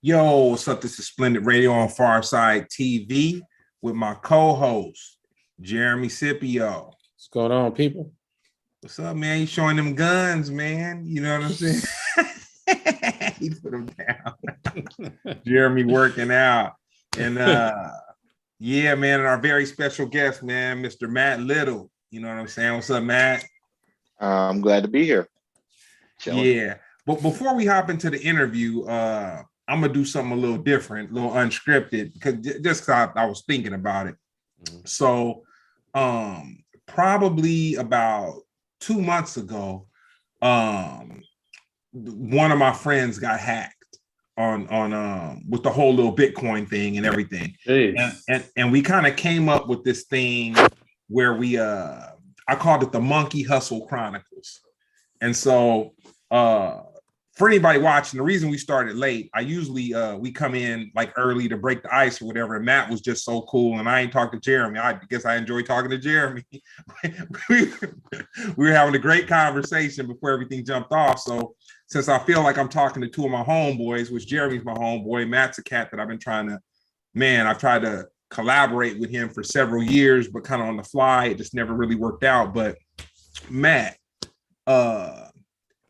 Yo, what's up? This is Splendid Radio on PharcydeTV with my co-host, Jeremy Scipio. What's going on, people? What's up, man? You showing them guns, man. You know what I'm saying? He put them down. Jeremy working out. And yeah, man, and our very special guest, man, Mr. Matt Little. You know what I'm saying? What's up, Matt? I'm glad to be here. Chilling. Yeah. But before we hop into the interview, I'm gonna do something a little different, a little unscripted, because I was thinking about it. So probably about 2 months ago, one of my friends got hacked on with the whole little Bitcoin thing and everything. And we kind of came up with this thing where we I called it the Monkey Hustle Chronicles. And so for anybody watching, the reason we started late, I usually we come in like early to break the ice or whatever. And Matt was just so cool, and I ain't talked to Jeremy. I guess I enjoy talking to Jeremy. we were having a great conversation before everything jumped off. So since I feel like I'm talking to two of my homeboys, which Jeremy's my homeboy, Matt's a cat that I've been I've tried to collaborate with him for several years, but kind of on the fly, it just never really worked out. But Matt,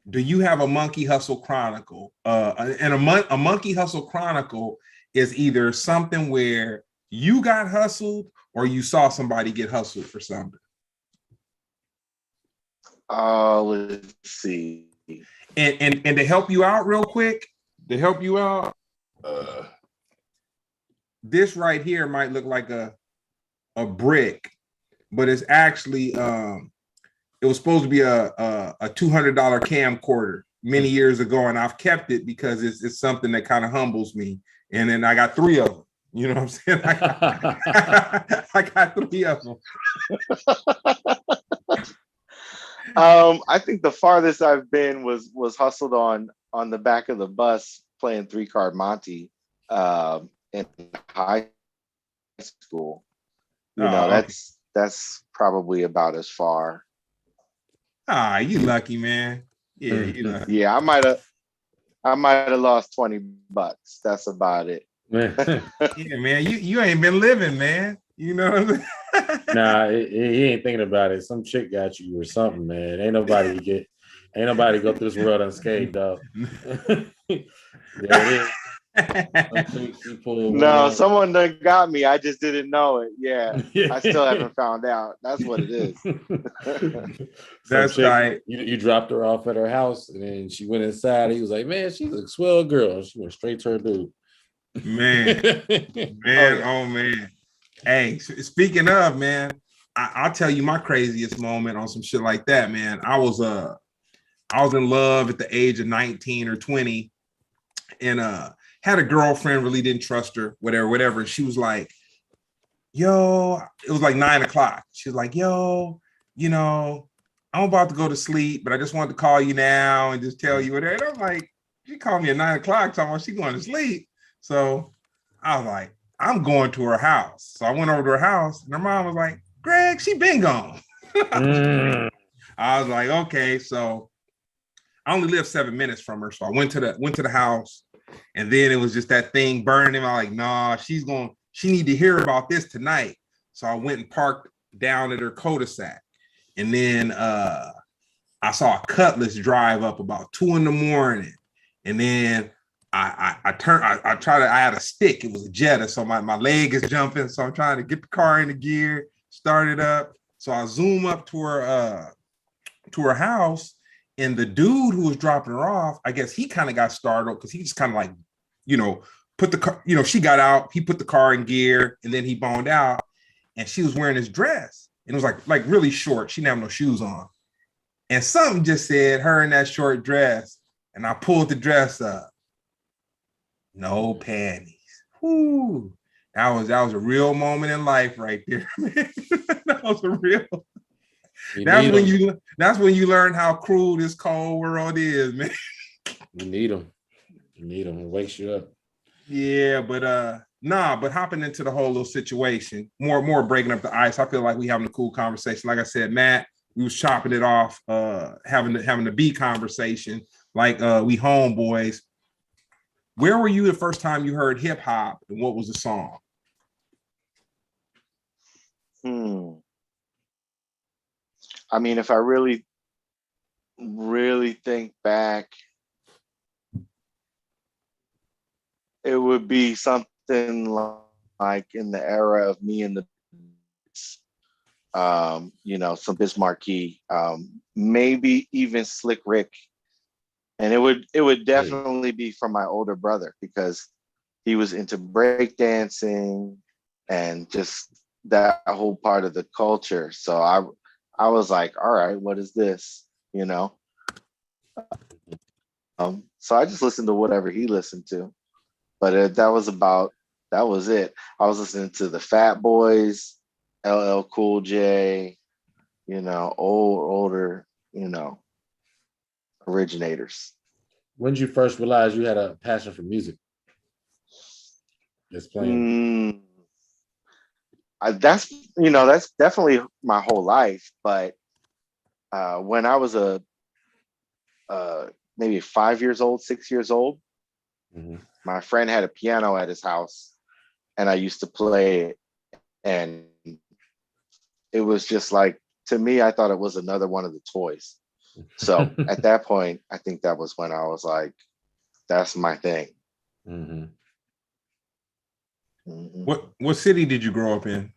do you have a Monkey Hustle Chronicle? And a Monkey Hustle Chronicle is either something where you got hustled or you saw somebody get hustled for something. Let's see. And to help you out real quick, this right here might look like a brick, but it's actually it was supposed to be a $200 camcorder many years ago, and I've kept it because it's something that kind of humbles me. And then I got 3 of them. You know what I'm saying? I got 3 of them. I think the farthest I've been was hustled on the back of the bus playing 3-card Monte in high school. That's probably about as far. You lucky, man. Yeah, you lucky. Yeah, I might have lost $20. That's about it. Yeah, man. You ain't been living, man. You know what I'm saying? Nah, he ain't thinking about it. Some chick got you or something, man. Ain't nobody go through this world unscathed, though. There it is. No, someone done got me. I just didn't know it. Yeah, I still haven't found out. That's what it is. That's right. You dropped her off at her house, and then she went inside. He was like, "Man, she's a swell girl." She went straight to her dude. Man, oh man. Hey, speaking of, man, I'll tell you my craziest moment on some shit like that, man. I was in love at the age of 19 or 20, and had a girlfriend, really didn't trust her, whatever. And she was like, yo, it was like 9 o'clock. She was like, yo, I'm about to go to sleep, but I just wanted to call you now and just tell you whatever. And I'm like, she called me at 9 o'clock talking about she going to sleep. So I was like, I'm going to her house. So I went over to her house, and her mom was like, Greg, she been gone. I was like, okay. So I only lived 7 minutes from her. So I went to the house. And then it was just that thing burning him. I'm like, nah, she need to hear about this tonight. So I went and parked down at her cul-de-sac. And then I saw a Cutlass drive up about 2 a.m. And then I had a stick. It was a Jetta. So my leg is jumping. So I'm trying to get the car into gear, start it up. So I zoom up to her house. And the dude who was dropping her off, I guess he kind of got startled because he just kind of like, put the car, she got out, he put the car in gear, and then he boned out, and she was wearing this dress. And it was like really short. She didn't have no shoes on. And something just said, her in that short dress. And I pulled the dress up. No panties. Whoo. That was a real moment in life right there, man. That was a real. That's when you learn how cruel this cold world is, man. You need them. It wakes you up. Yeah, but hopping into the whole little situation, more breaking up the ice. I feel like we having a cool conversation. Like I said, Matt, we was chopping it off, having the B conversation, like we homeboys. Where were you the first time you heard hip hop, and what was the song? I mean, if I really, really think back, it would be something like in the era of Me and the some Bismarcky, maybe even Slick Rick. And it would definitely be from my older brother because he was into breakdancing and just that whole part of the culture. So I was like, all right, what is this? So I just listened to whatever he listened to. But that was it. I was listening to the Fat Boys, LL Cool J, older, originators. When did you first realize you had a passion for music? Just playing. That's definitely my whole life. But when I was maybe 5 years old, 6 years old, my friend had a piano at his house, and I used to play it, and it was just like, to me, I thought it was another one of the toys. So at that point, I think that was when I was like, that's my thing. What city did you grow up in?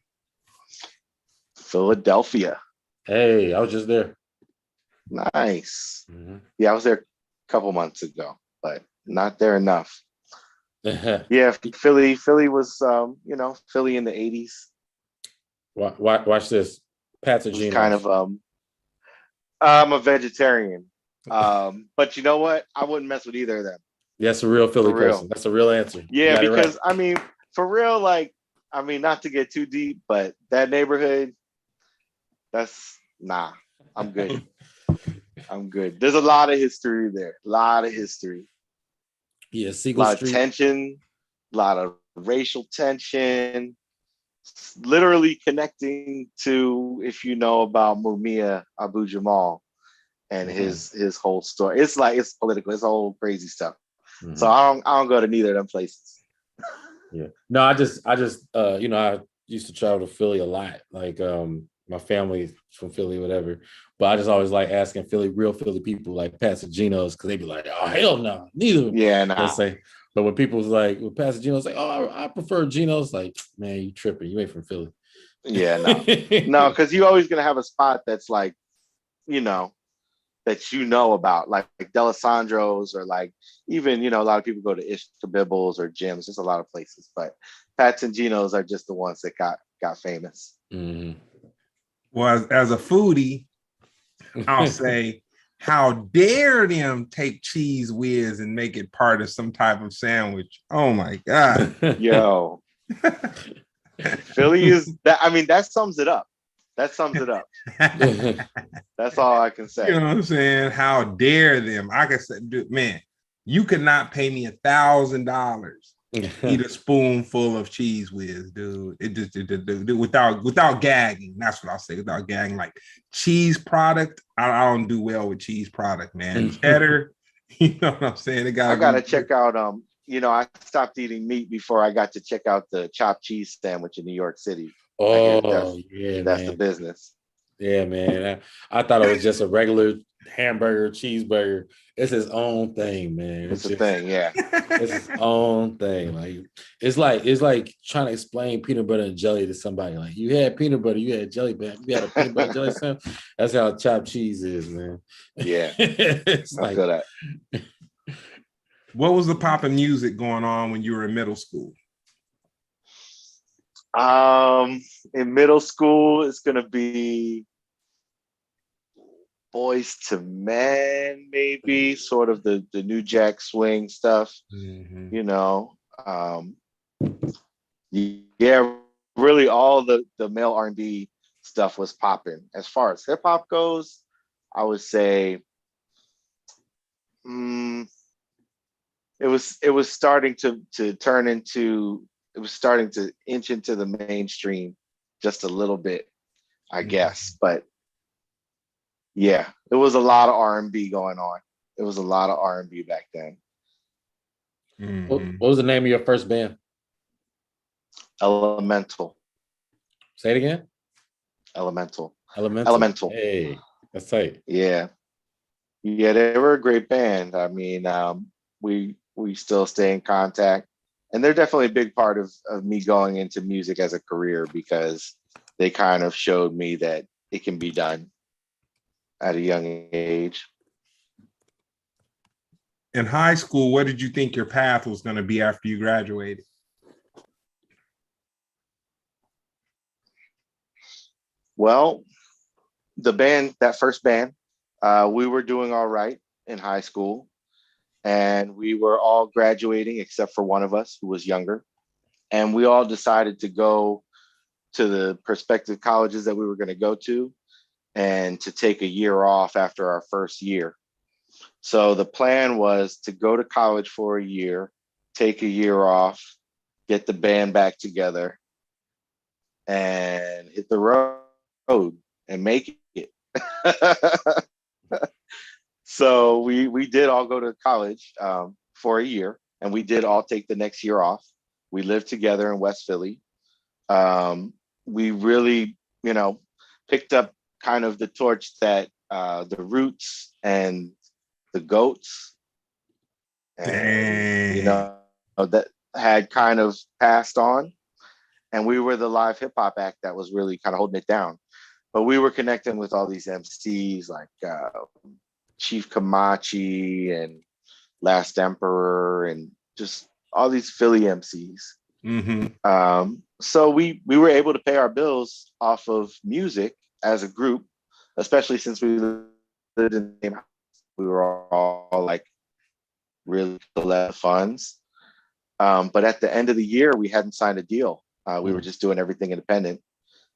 Philadelphia. Hey, I was just there. Nice. Yeah, I was there a couple months ago, but not there enough. Yeah, Philly was, Philly in the 80s. Watch this. Patagino. Kind of, I'm a vegetarian. But you know what? I wouldn't mess with either of them. That's a real Philly person. That's a real answer. Yeah, because right. I mean, for real, not to get too deep, but that neighborhood, I'm good. I'm good. There's a lot of history there. A lot of history. Yeah, Siegel Street. A lot of tension, a lot of racial tension, literally connecting to, if you know about Mumia Abu Jamal and his whole story. It's political. It's all crazy stuff. So I don't go to neither of them places. Yeah. No, I just I used to travel to Philly a lot. Like my family from Philly, whatever. But I just always like asking real Philly people like Pasagenos, because they'd be like, oh hell no, neither. Yeah, nah. But when people's like, with Pasagenos, like, oh, I prefer Geno's, like, man, you tripping. You ain't from Philly. Yeah, no. No, because you're always gonna have a spot that's like, that about, like Delisandro's, or like even, a lot of people go to Ishkabibbles or gyms. There's a lot of places, but Pats and Geno's are just the ones that got famous. Well, as a foodie, I'll say, how dare them take Cheese Whiz and make it part of some type of sandwich? Oh my God. Yo. Philly is that. I mean, that sums it up. That's all I can say. You know what I'm saying? How dare them? I can say, dude, man, you could not pay me $1,000 eat a spoonful of Cheese Whiz, dude. It just without gagging. That's what I'll say. Without gagging, like cheese product. I don't do well with cheese product, man. Cheddar. You know what I'm saying? I gotta check out. I stopped eating meat before I got to check out the chopped cheese sandwich in New York City. Oh, that's the business. Yeah, man. I thought it was just a regular hamburger, cheeseburger. It's his own thing, man. It's a thing, yeah. It's his own thing. Like it's like trying to explain peanut butter and jelly to somebody. Like, you had peanut butter, you had jelly, but you had a peanut butter and jelly sandwich. That's how chopped cheese is, man. Yeah, it's I feel that. What was the poppin' music going on when you were in middle school? In middle school, it's gonna be Boys to Men, maybe sort of the New Jack Swing stuff. Yeah, really all the male R&B stuff was popping. As far as hip hop goes, I would say it was starting to turn into, it was starting to inch into the mainstream just a little bit, I guess. But yeah, it was a lot of R&B going on. It was a lot of R&B back then. What was the name of your first band? Elemental. Say it again. Elemental. Hey, that's tight. Yeah, they were a great band. I mean, we still stay in contact, and they're definitely a big part of me going into music as a career, because they kind of showed me that it can be done at a young age. In high school, what did you think your path was going to be after you graduated? Well, that first band, we were doing all right in high school, and we were all graduating except for one of us who was younger. And we all decided to go to the prospective colleges that we were going to go to, and to take a year off after our first year. So the plan was to go to college for a year, take a year off, get the band back together, and hit the road and make it. So we did all go to college for a year, and we did all take the next year off. We lived together in West Philly. We really, picked up kind of the torch that the Roots and the Goats, and that had kind of passed on, and we were the live hip hop act that was really kind of holding it down. But we were connecting with all these MCs like Chief Kamachi and Last Emperor, and just all these Philly MCs. So we were able to pay our bills off of music as a group, especially since we lived in the same house. We were all like really left funds. But at the end of the year, we hadn't signed a deal. We were just doing everything independent.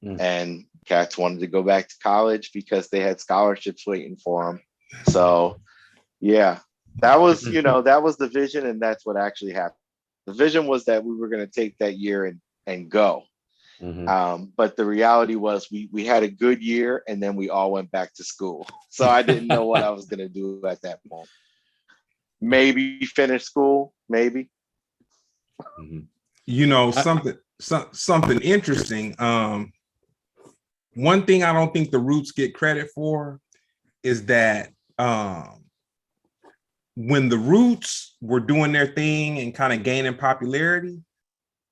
And cats wanted to go back to college because they had scholarships waiting for them. So yeah, that was, that was the vision, and that's what actually happened. The vision was that we were going to take that year and go. But the reality was we had a good year, and then we all went back to school. So I didn't know what I was going to do at that point. Maybe finish school, maybe. Something interesting. One thing I don't think the Roots get credit for is that when the Roots were doing their thing and kind of gaining popularity,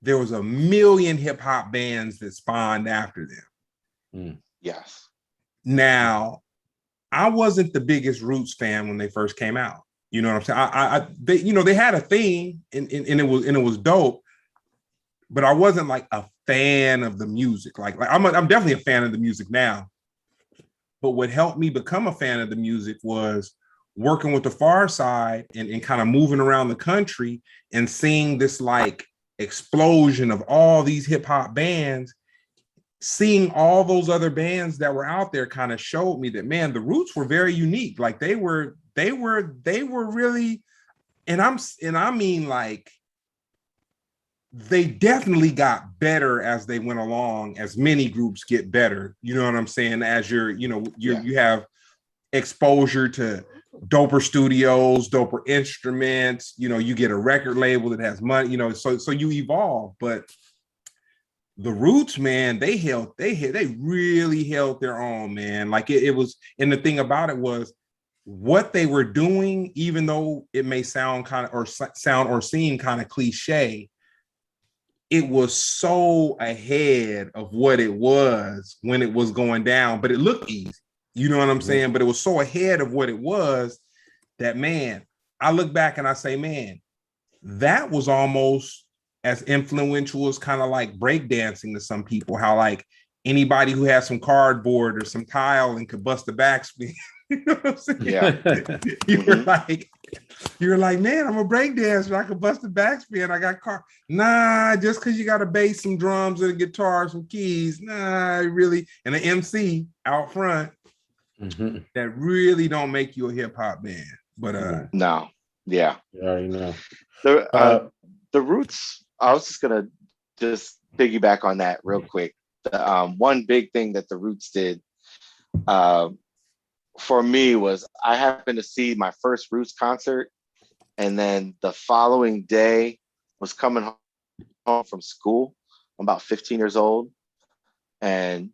there was a million hip hop bands that spawned after them. Yes. Now, I wasn't the biggest Roots fan when they first came out. You know what I'm saying? They had a thing, and it was dope, but I wasn't like a fan of the music. Like I'm definitely a fan of the music now. But what helped me become a fan of the music was working with the Pharcyde and kind of moving around the country and seeing this like explosion of all these hip hop bands. Seeing all those other bands that were out there kind of showed me that, man, the Roots were very unique. Like they were really, and I mean like, they definitely got better as they went along, as many groups get better. You know what I'm saying? As you have exposure to doper studios, doper instruments, you get a record label that has money, so you evolve. But the Roots, man, they really held their own, man. Like it was, and the thing about it was what they were doing, even though it may sound or seem kind of cliche, it was so ahead of what it was when it was going down, but it looked easy. You know what I'm saying? But it was so ahead of what it was that, man, I look back and I say, man, that was almost as influential as kind of like breakdancing to some people, how like anybody who has some cardboard or some tile and could bust a backspin. You know what I'm saying? Yeah. You're like, man, I'm a breakdancer. I could bust a backspin. I got Nah, just because you got a bass, some drums, and a guitar, some keys. Nah, really. And an MC out front that really don't make you a hip hop band. But no, yeah. You already know. The Roots, I was just gonna piggyback on that real quick. One big thing that the Roots did for me was I happened to see my first Roots concert, And then the following day was coming home from school. I'm about 15 years old. And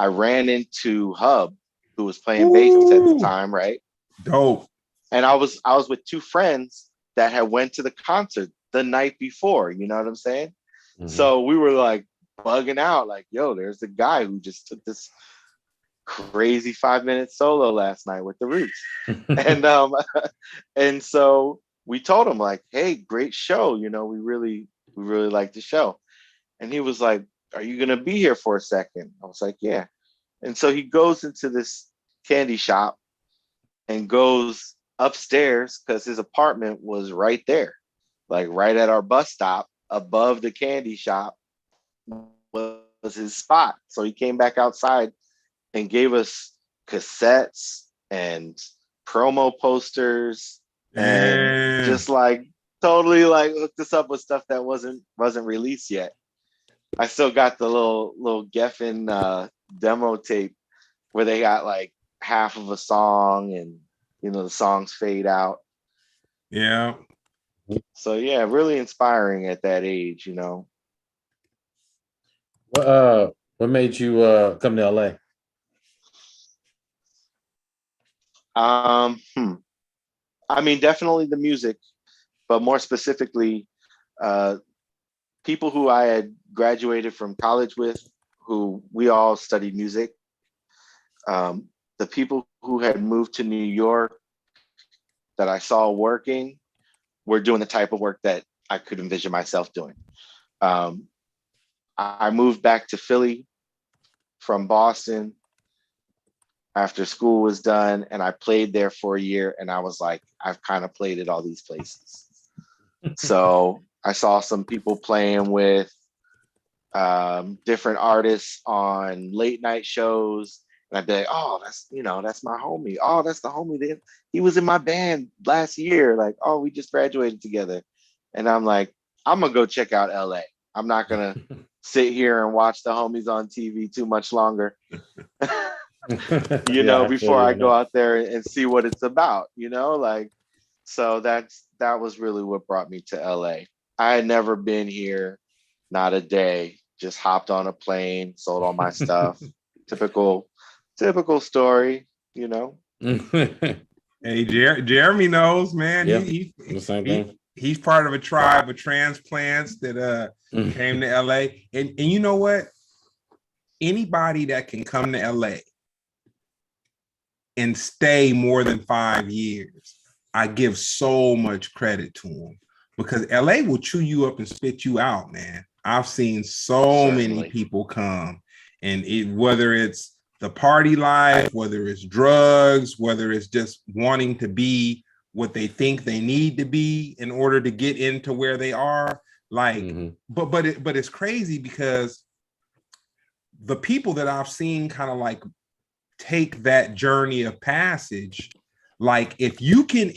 I ran into Hub, who was playing bass at the time, right? Dope. And I was with two friends that had went to the concert the night before. You know what I'm saying? Mm-hmm. So we were like bugging out, like, yo, there's the guy who just took this crazy 5-minute solo last night with the Roots. And so we told him, like, hey, great show. You know, we really liked the show. And he was like, are you gonna be here for a second? I was like, yeah. And so he goes into this candy shop and goes upstairs because his apartment was right there, like right at our bus stop above the candy shop was his spot. So he came back outside and gave us cassettes and promo posters and just like totally like hooked us up with stuff that wasn't released yet. I still got the little Geffen demo tape where they got like half of a song and, you know, the songs fade out. Yeah. So yeah, really inspiring at that age, you know. What made you come to LA? I mean, definitely the music, but more specifically, people who I had graduated from college with, who we all studied music. The people who had moved to New York that I saw working were doing the type of work that I could envision myself doing. I moved back to Philly from Boston after school was done, and I played there for a year, and I was like, I've kind of played at all these places. So I saw some people playing with different artists on late night shows, and I'd be like, oh, that's my homie. Oh, that's the homie that he was in my band last year. Like, oh, we just graduated together. And I'm like, I'm gonna go check out LA. I'm not gonna sit here and watch the homies on TV too much longer. Before I go out there and see what it's about, like, so that was really what brought me to LA. I had never been here, not a day, just hopped on a plane, sold all my stuff. Typical story, Hey, Jeremy knows, man. Yeah, the same thing. He's part of a tribe of transplants that came to LA. And you know what? Anybody that can come to LA and stay more than 5 years, I give so much credit to them, because LA will chew you up and spit you out, man. I've seen so many people come, and whether it's the party life, whether it's drugs, whether it's just wanting to be what they think they need to be in order to get into where they are, like, but it's crazy because the people that I've seen kind of like take that journey of passage, like if you can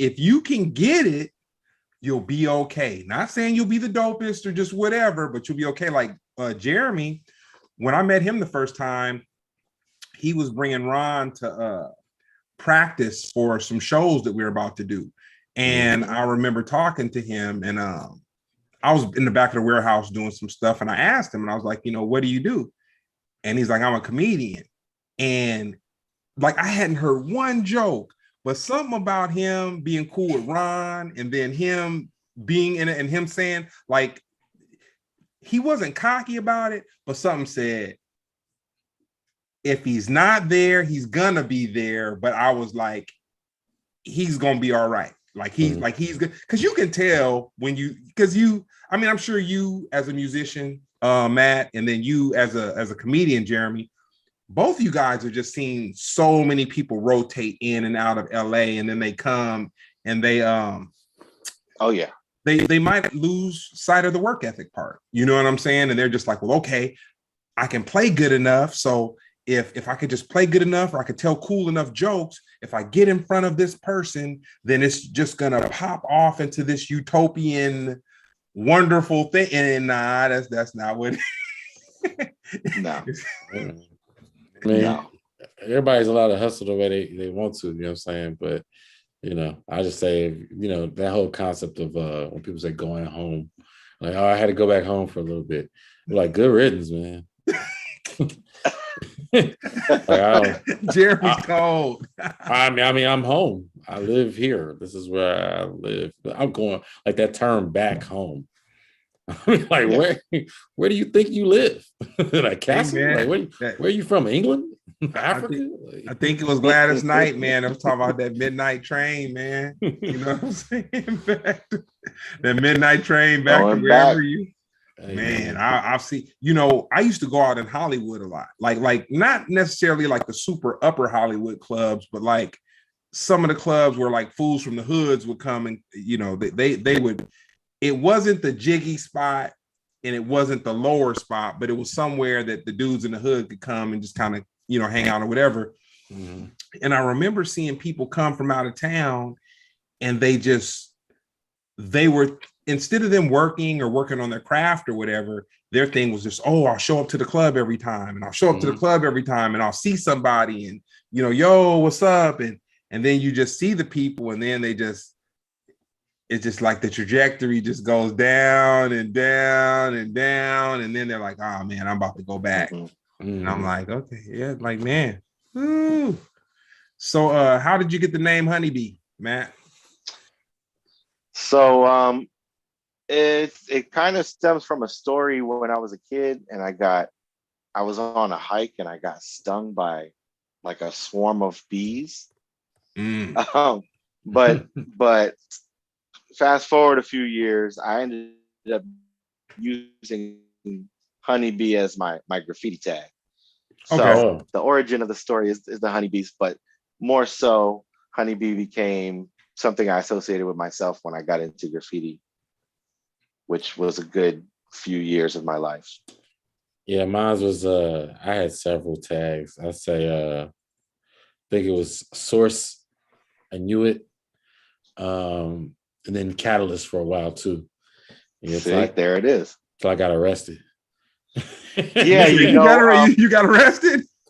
get it, you'll be okay. Not saying you'll be the dopest or just whatever, but you'll be okay. Like Jeremy, when I met him the first time, he was bringing Ron to practice for some shows that we were about to do. And I remember talking to him, and I was in the back of the warehouse doing some stuff, and I asked him, and I was like, what do you do? And he's like, I'm a comedian. And like, I hadn't heard one joke, but something about him being cool with Ron, and then him being in it, and him saying, like, he wasn't cocky about it, but something said, if he's not there, he's gonna be there. But I was like, he's gonna be all right. Like he's good, because you can tell when I'm sure you as a musician, Matt, and then you as a comedian, Jeremy, both of you guys have just seen so many people rotate in and out of LA, and then they come and they they might lose sight of the work ethic part. You know what I'm saying? And they're just like, well, okay, I can play good enough, so if I could just play good enough, or I could tell cool enough jokes, if I get in front of this person, then it's just gonna pop off into this utopian, wonderful thing. And nah, that's not what. No. I mean, everybody's allowed to hustle the way they want to, you know what I'm saying? But I just say, that whole concept of when people say going home, like, oh, I had to go back home for a little bit. I'm like, good riddance, man. Jeremy's cold. I mean, I'm home. I live here. This is where I live. I'm going like that term back home. I mean, like, where do you think you live? Like Castle? Hey, like, where are you from? England? Africa? I think it was Gladys Knight, man. I was talking about that midnight train, man. You know what I'm saying? That midnight train back to wherever you. Man, I've seen, I used to go out in Hollywood a lot, like not necessarily like the super upper Hollywood clubs, but like some of the clubs where like fools from the hoods would come and, they would, it wasn't the jiggy spot and it wasn't the lower spot, but it was somewhere that the dudes in the hood could come and just kind of, hang out or whatever. Mm-hmm. And I remember seeing people come from out of town and they were, instead of them working on their craft or whatever, their thing was just, oh, I'll show up to the club every time, and I'll show up to the club every time, and I'll see somebody, and yo, what's up? And then you just see the people, and then it's just like the trajectory just goes down and down and down, and then they're like, oh man, I'm about to go back. Mm-hmm. And I'm like, okay, yeah, like, man. Woo. So how did you get the name Honeybee, Matt? So it kind of stems from a story when I was a kid, and I was on a hike and I got stung by like a swarm of bees. But fast forward a few years, I ended up using Honeybee as my graffiti tag. So the origin of the story is the honeybees, but more so Honeybee became something I associated with myself when I got into graffiti, which was a good few years of my life. Yeah, mine was I had several tags. I say I think it was Source, I knew it. And then Catalyst for a while too. Yeah, see, there it is. So I got arrested. Yeah, you got arrested?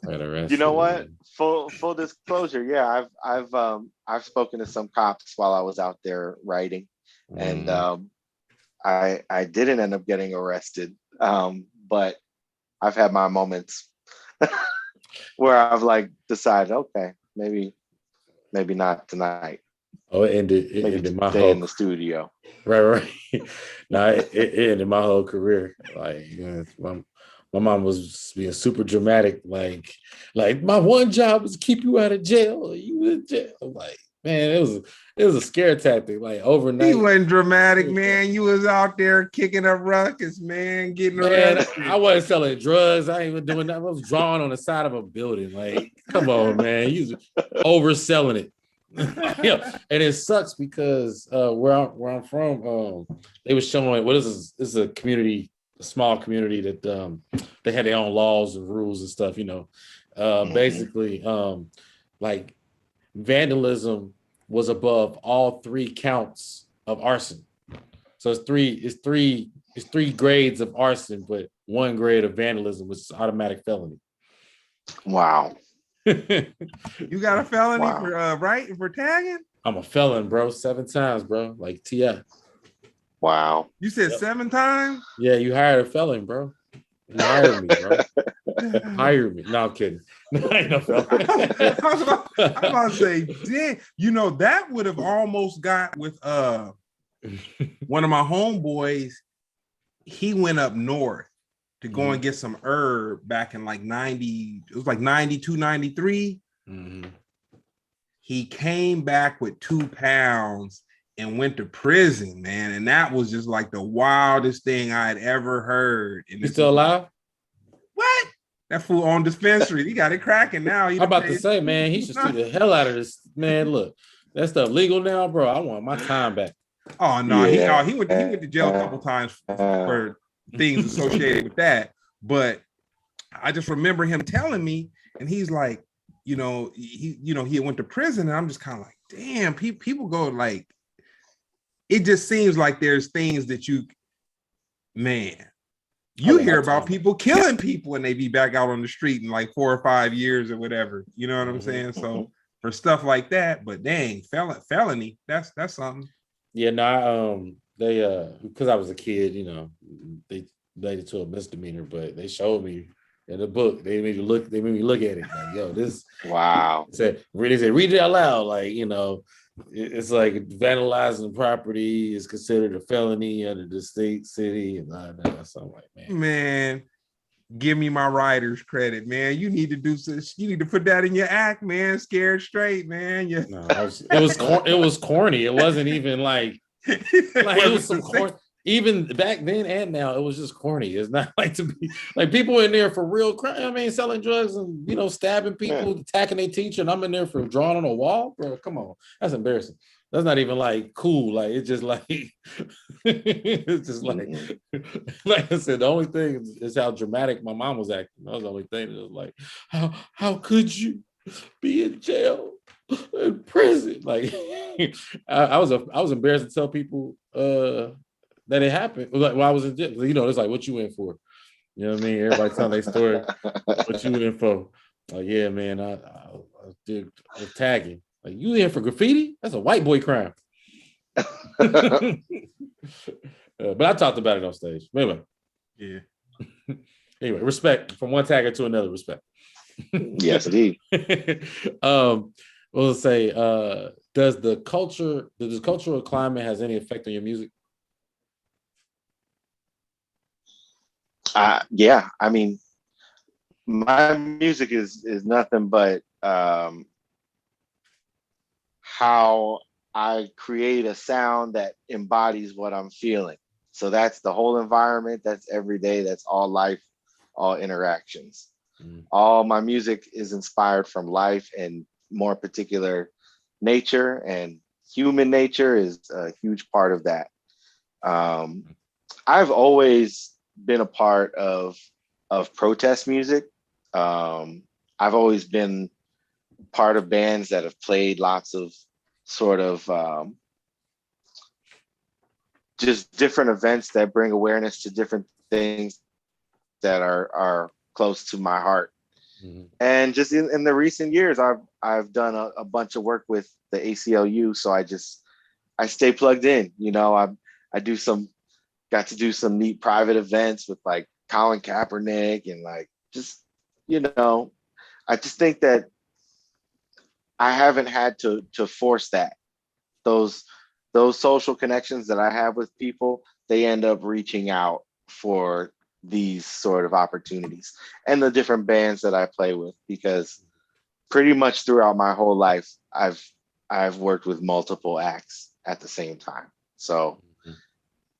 I got arrested. You know what? Full disclosure, yeah, I've spoken to some cops while I was out there writing, and I didn't end up getting arrested, but I've had my moments where I've like decided, okay, maybe not tonight. Oh, it ended my stay whole in the studio. Right. No, it ended my whole career. Like, my mom was being super dramatic. Like my one job was to keep you out of jail. You in jail. I'm like, man, it was a scare tactic. Like overnight. He wasn't dramatic, man. You was out there kicking up ruckus, man, getting arrested. I wasn't selling drugs. I ain't even doing that. I was drawing on the side of a building. Like, come on, man. You overselling it. And it sucks because where I'm from, they were showing what is this? This is a community, a small community that they had their own laws and rules and stuff. Basically, like vandalism was above all 3 counts of arson. So it's three grades of arson, but 1 grade of vandalism, which is automatic felony. Wow. You got a felony for tagging? I'm a felon, bro. 7 times, bro. Like T.I. Wow. You said 7 times? Yeah, you hired a felon, bro. You hired me, bro. Hire me. No, I'm kidding. No, I ain't no felon. I was about to say, damn, that would have almost got with one of my homeboys. He went up north to go and get some herb back in like 90, it was like 92, 93. Mm-hmm. He came back with 2 pounds and went to prison, man. And that was just like the wildest thing I had ever heard. And you still alive? What? That fool on dispensary. He got it cracking now. I'm about to say, man, he should sue the hell out of this. Man, look, that stuff legal now, bro. I want my time back. Oh, no. Yeah. He went to jail a couple times for things associated with that. But I just remember him telling me, and he's like, he went to prison, and I'm just kind of like, damn, people go like, it just seems like there's things that you hear about people killing people and they be back out on the street in like 4 or 5 years or whatever. You know what I'm saying? So for stuff like that. But dang, felony, that's something. Yeah, no, they because I was a kid, they made it to a misdemeanor, but they showed me in the book. They made me look at it like, yo, this. Wow. They said read it out loud, like it's like vandalizing property is considered a felony under the state, city, and all that. So I'm like, man, give me my writer's credit, man. You need to do this. You need to put that in your act, man. Scared straight, man. Yeah. No, it was corny. It wasn't even like it was some corny. Even back then and now, it was just corny. It's not like to be like people in there for real crime. I mean, selling drugs and stabbing people, attacking their teacher, and I'm in there for drawing on a wall, bro. Come on, that's embarrassing. That's not even like cool. Like it's just like it's just like I said. The only thing is how dramatic my mom was acting. That was the only thing. It was like, how could you be in jail, in prison? Like I was embarrassed to tell people that it happened. Like when I was in jail, it's like, what you in for? You know what I mean? Everybody telling their story. What you in for? Like, yeah, man, I did tagging. Like, you in for graffiti? That's a white boy crime. But I talked about it on stage. Anyway. Yeah. Anyway, respect from one tagger to another. Respect. Yes, indeed. We'll say, does the cultural climate has any effect on your music? Yeah, I mean, my music is nothing but how I create a sound that embodies what I'm feeling. So that's the whole environment. That's every day. That's all life, all interactions. All my music is inspired from life, and more particular nature, and human nature is a huge part of that. I've always been a part of protest music. I've always been part of bands that have played lots of sort of just different events that bring awareness to different things that are close to my heart. And just in the recent years, I've done a bunch of work with the ACLU, so I stay plugged in. Got to do some neat private events with like Colin Kaepernick, and like I just think that I haven't had to force that. Those social connections that I have with people, they end up reaching out for these sort of opportunities, and the different bands that I play with, because pretty much throughout my whole life, I've worked with multiple acts at the same time. So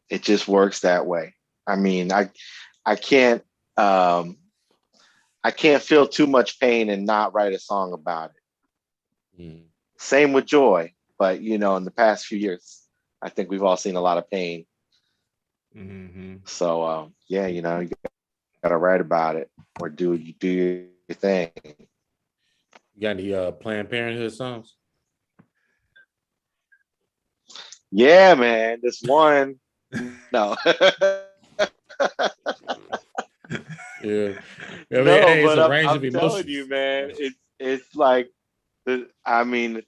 it just works that way. I mean, I can't feel too much pain and not write a song about it. Same with joy, but in the past few years, I think we've all seen a lot of pain. So yeah, you gotta write about it, or do your thing. You got any Planned Parenthood songs? Yeah, man, this one. No. Yeah. But I'm telling you, man, it's like the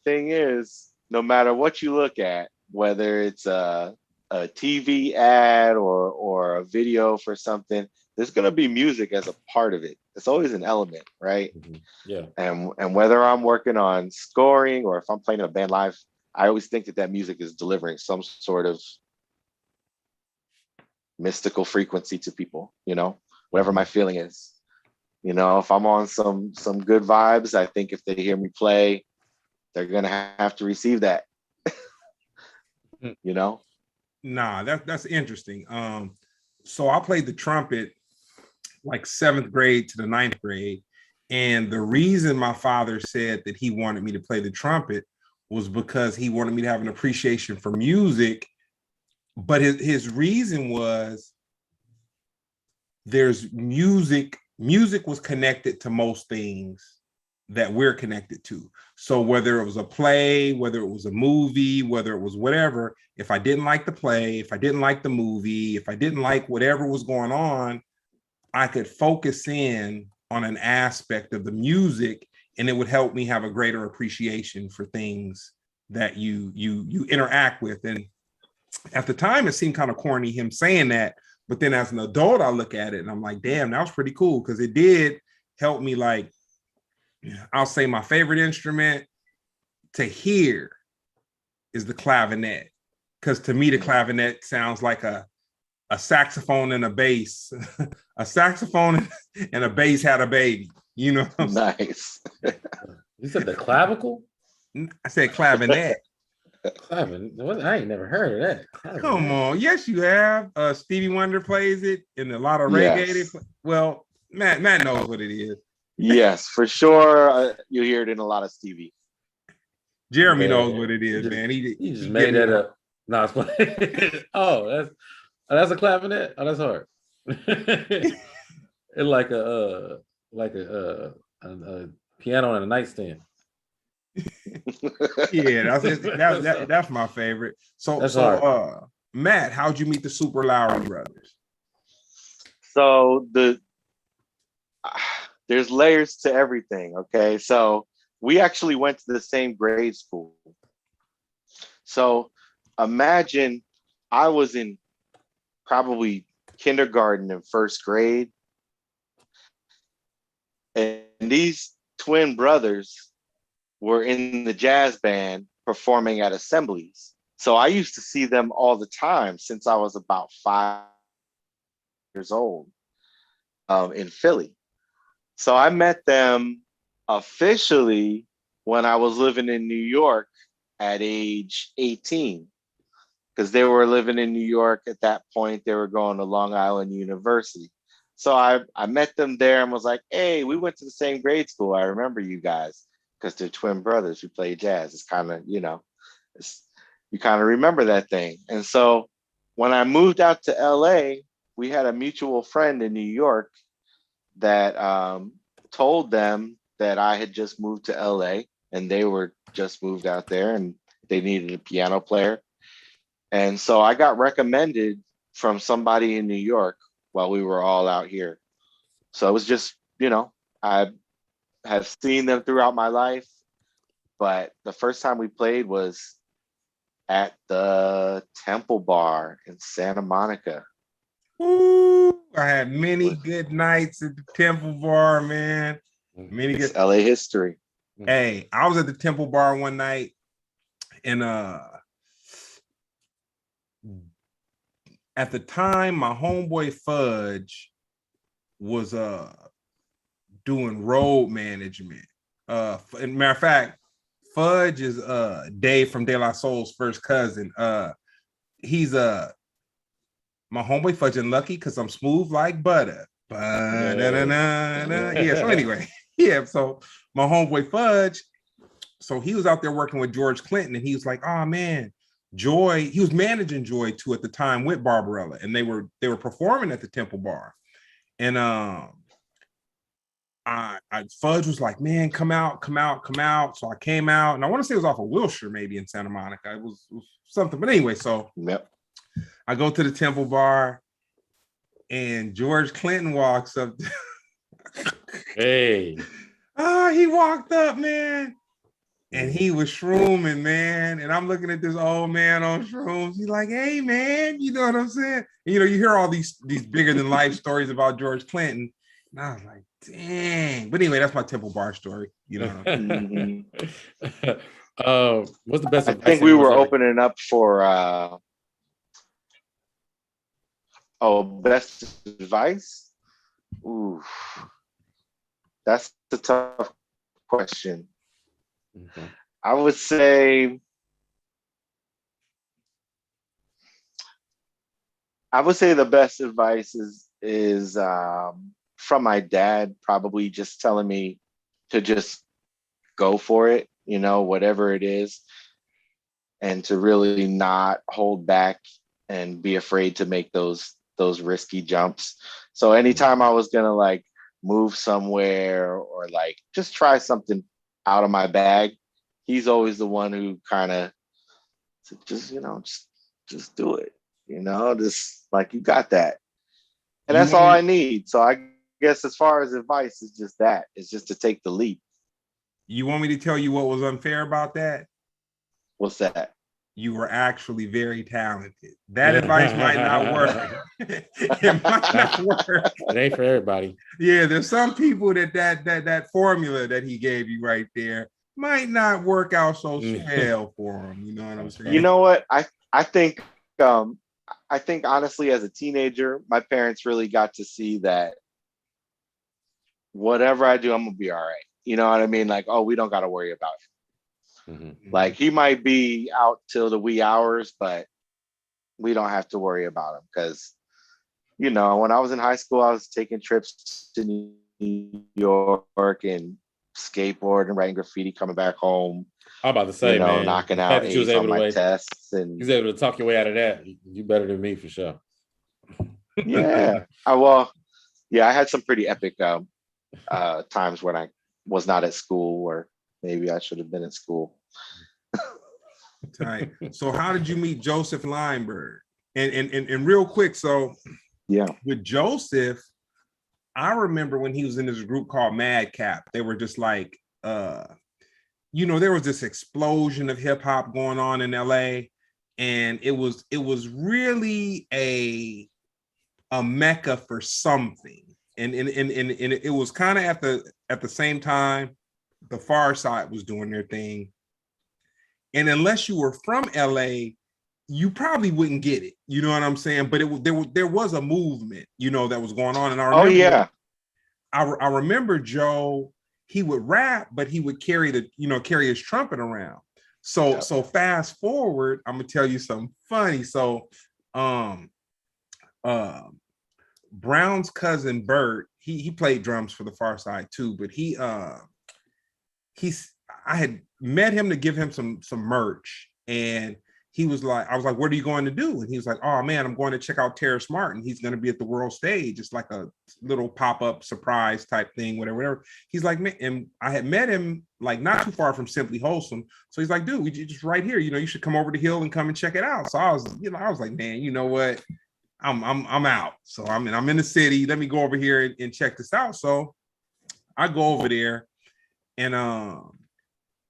thing is, no matter what you look at, whether it's a TV ad or a video for something, there's gonna be music as a part of it. It's always an element, right? Yeah. And whether I'm working on scoring or if I'm playing a band live, I always think that music is delivering some sort of mystical frequency to people, whatever my feeling is. If I'm on some good vibes, I think if they hear me play, they're gonna have to receive that. Nah, that's interesting. So I played the trumpet like 7th grade to the 9th grade. And the reason my father said that he wanted me to play the trumpet was because he wanted me to have an appreciation for music. But his reason was there's music was connected to most things that we're connected to. So whether it was a play, whether it was a movie, whether it was whatever, if I didn't like the play, if I didn't like the movie, if I didn't like whatever was going on, I could focus in on an aspect of the music and it would help me have a greater appreciation for things that you interact with. And at the time, it seemed kind of corny him saying that, but then as an adult, I look at it and I'm like, damn, that was pretty cool, because it did help me. Like, I'll say my favorite instrument to hear is the clavinet, because to me the clavinet sounds like a saxophone and a bass. A saxophone and a bass had a baby, you know. Nice. You said the clavicle? I said clavinet. Clavinet? I ain't never heard of that. Clavinet. Come on. Yes, you have. Stevie Wonder plays it, and a lot of reggae. Yes. Well, Matt knows what it is. Yes, for sure. You hear it in a lot of Stevie. Jeremy knows what it is, man. He just made that up. No, it's funny. Oh, that's a clavinet. Oh, that's hard. It's like a piano and a nightstand. Yeah, that's my favorite. So Matt, how'd you meet the Super Lowry brothers? So there's layers to everything. Okay, so we actually went to the same grade school. So imagine I was in probably kindergarten and first grade, and these twin brothers were in the jazz band performing at assemblies. So I used to see them all the time since I was about 5 years old in Philly. So I met them officially when I was living in New York at age 18, because they were living in New York at that point. They were going to Long Island University. So I met them there and was like, hey, we went to the same grade school. I remember you guys, because they're twin brothers who play jazz. It's kind of, you kind of remember that thing. And so when I moved out to LA, we had a mutual friend in New York that told them that I had just moved to LA and they were just moved out there and they needed a piano player. And so I got recommended from somebody in New York while we were all out here. So it was just, I have seen them throughout my life, but the first time we played was at the Temple Bar in Santa Monica. Ooh, I had many good nights at the Temple Bar, man. It's LA history. Hey, I was at the Temple Bar one night, and at the time, my homeboy Fudge was doing road management. And matter of fact, Fudge is Dave from De La Soul's first cousin. He's my homeboy Fudge and Lucky because I'm smooth like butter. Yeah. So anyway, yeah. So my homeboy Fudge, so he was out there working with George Clinton, and he was like, "Oh man, Joy." He was managing Joy too at the time with Barbarella, and they were performing at the Temple Bar, and Fudge was like, "Man, come out." So I came out, and I want to say it was off of Wilshire, maybe in Santa Monica. It was something, but anyway, so yep. I go to the Temple Bar, and George Clinton walks up. Hey. He walked up, man, and he was shrooming, man. And I'm looking at this old man on shrooms. He's like, "Hey, man," you know what I'm saying? And, you hear all these bigger than life stories about George Clinton, and I was like, "Dang!" But anyway, that's my Temple Bar story. What's the best? I think we were opening up for. Best advice? Ooh, that's a tough question. Okay. I would say the best advice is from my dad, probably just telling me to just go for it, whatever it is, and to really not hold back and be afraid to make those risky jumps. So anytime I was gonna move somewhere or just try something out of my bag, he's always the one who kind of just do it, just you got that. And that's all I need. So I guess as far as advice is just that, it's just to take the leap. You want me to tell you what was unfair about that? What's that? You were actually very talented. That advice might not work. It might not work. It ain't for everybody. Yeah, there's some people that formula that he gave you right there might not work out so well for them. You know what I'm saying? You know what? I think I think honestly, as a teenager, my parents really got to see that whatever I do, I'm gonna be all right. You know what I mean? Like, oh, we don't got to worry about it. Mm-hmm. Like, he might be out till the wee hours, but we don't have to worry about him because, you know, when I was in high school, I was taking trips to New York and skateboard and writing graffiti, coming back home. I'm about to say, you know, man, knocking the fact out that you was A's on able to my tests, and you was able to talk your way out of that. You better than me for sure. yeah, I had some pretty epic times when I was not at school, or maybe I should have been at school. Tight. So how did you meet Joseph Lineberg? And real quick, so yeah, with Joseph, I remember when he was in this group called Madcap, they were just like, you know, there was this explosion of hip hop going on in LA, and it was really a mecca for something. And it was kind of at the same time the Pharcyde was doing their thing. And unless you were from LA, you probably wouldn't get it. You know what I'm saying? But there was a movement, you know, that was going on. And I remember, I remember Joe, he would rap, but he would carry his trumpet around. So fast forward, I'm gonna tell you something funny. So Brown's cousin Bert, he played drums for the Pharcyde too, but I had met him to give him some merch, and I was like, what are you going to do? And he was like, oh man, I'm going to check out Terrace Martin. He's going to be at the world stage. It's like a little pop-up surprise type thing, whatever. He's like, man, and I had met him like not too far from Simply Wholesome. So he's like, dude, we just right here, you know, you should come over the hill and come and check it out. So I was like, man, you know what? I'm out. So I'm in the city. Let me go over here and check this out. So I go over there, and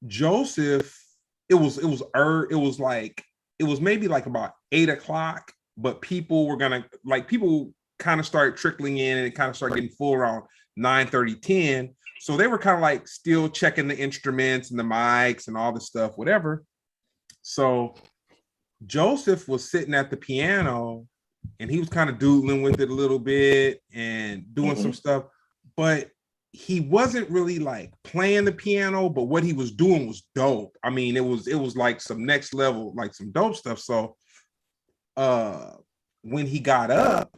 Joseph, it was maybe like about 8:00, but people kind of started trickling in, and it kind of started getting full around 9:30, 10. So they were kind of like still checking the instruments and the mics and all the stuff, whatever. So Joseph was sitting at the piano, and he was kind of doodling with it a little bit and doing some stuff, but he wasn't really like playing the piano, but what he was doing was dope. I mean, it was like some next level, like some dope stuff. So when he got up,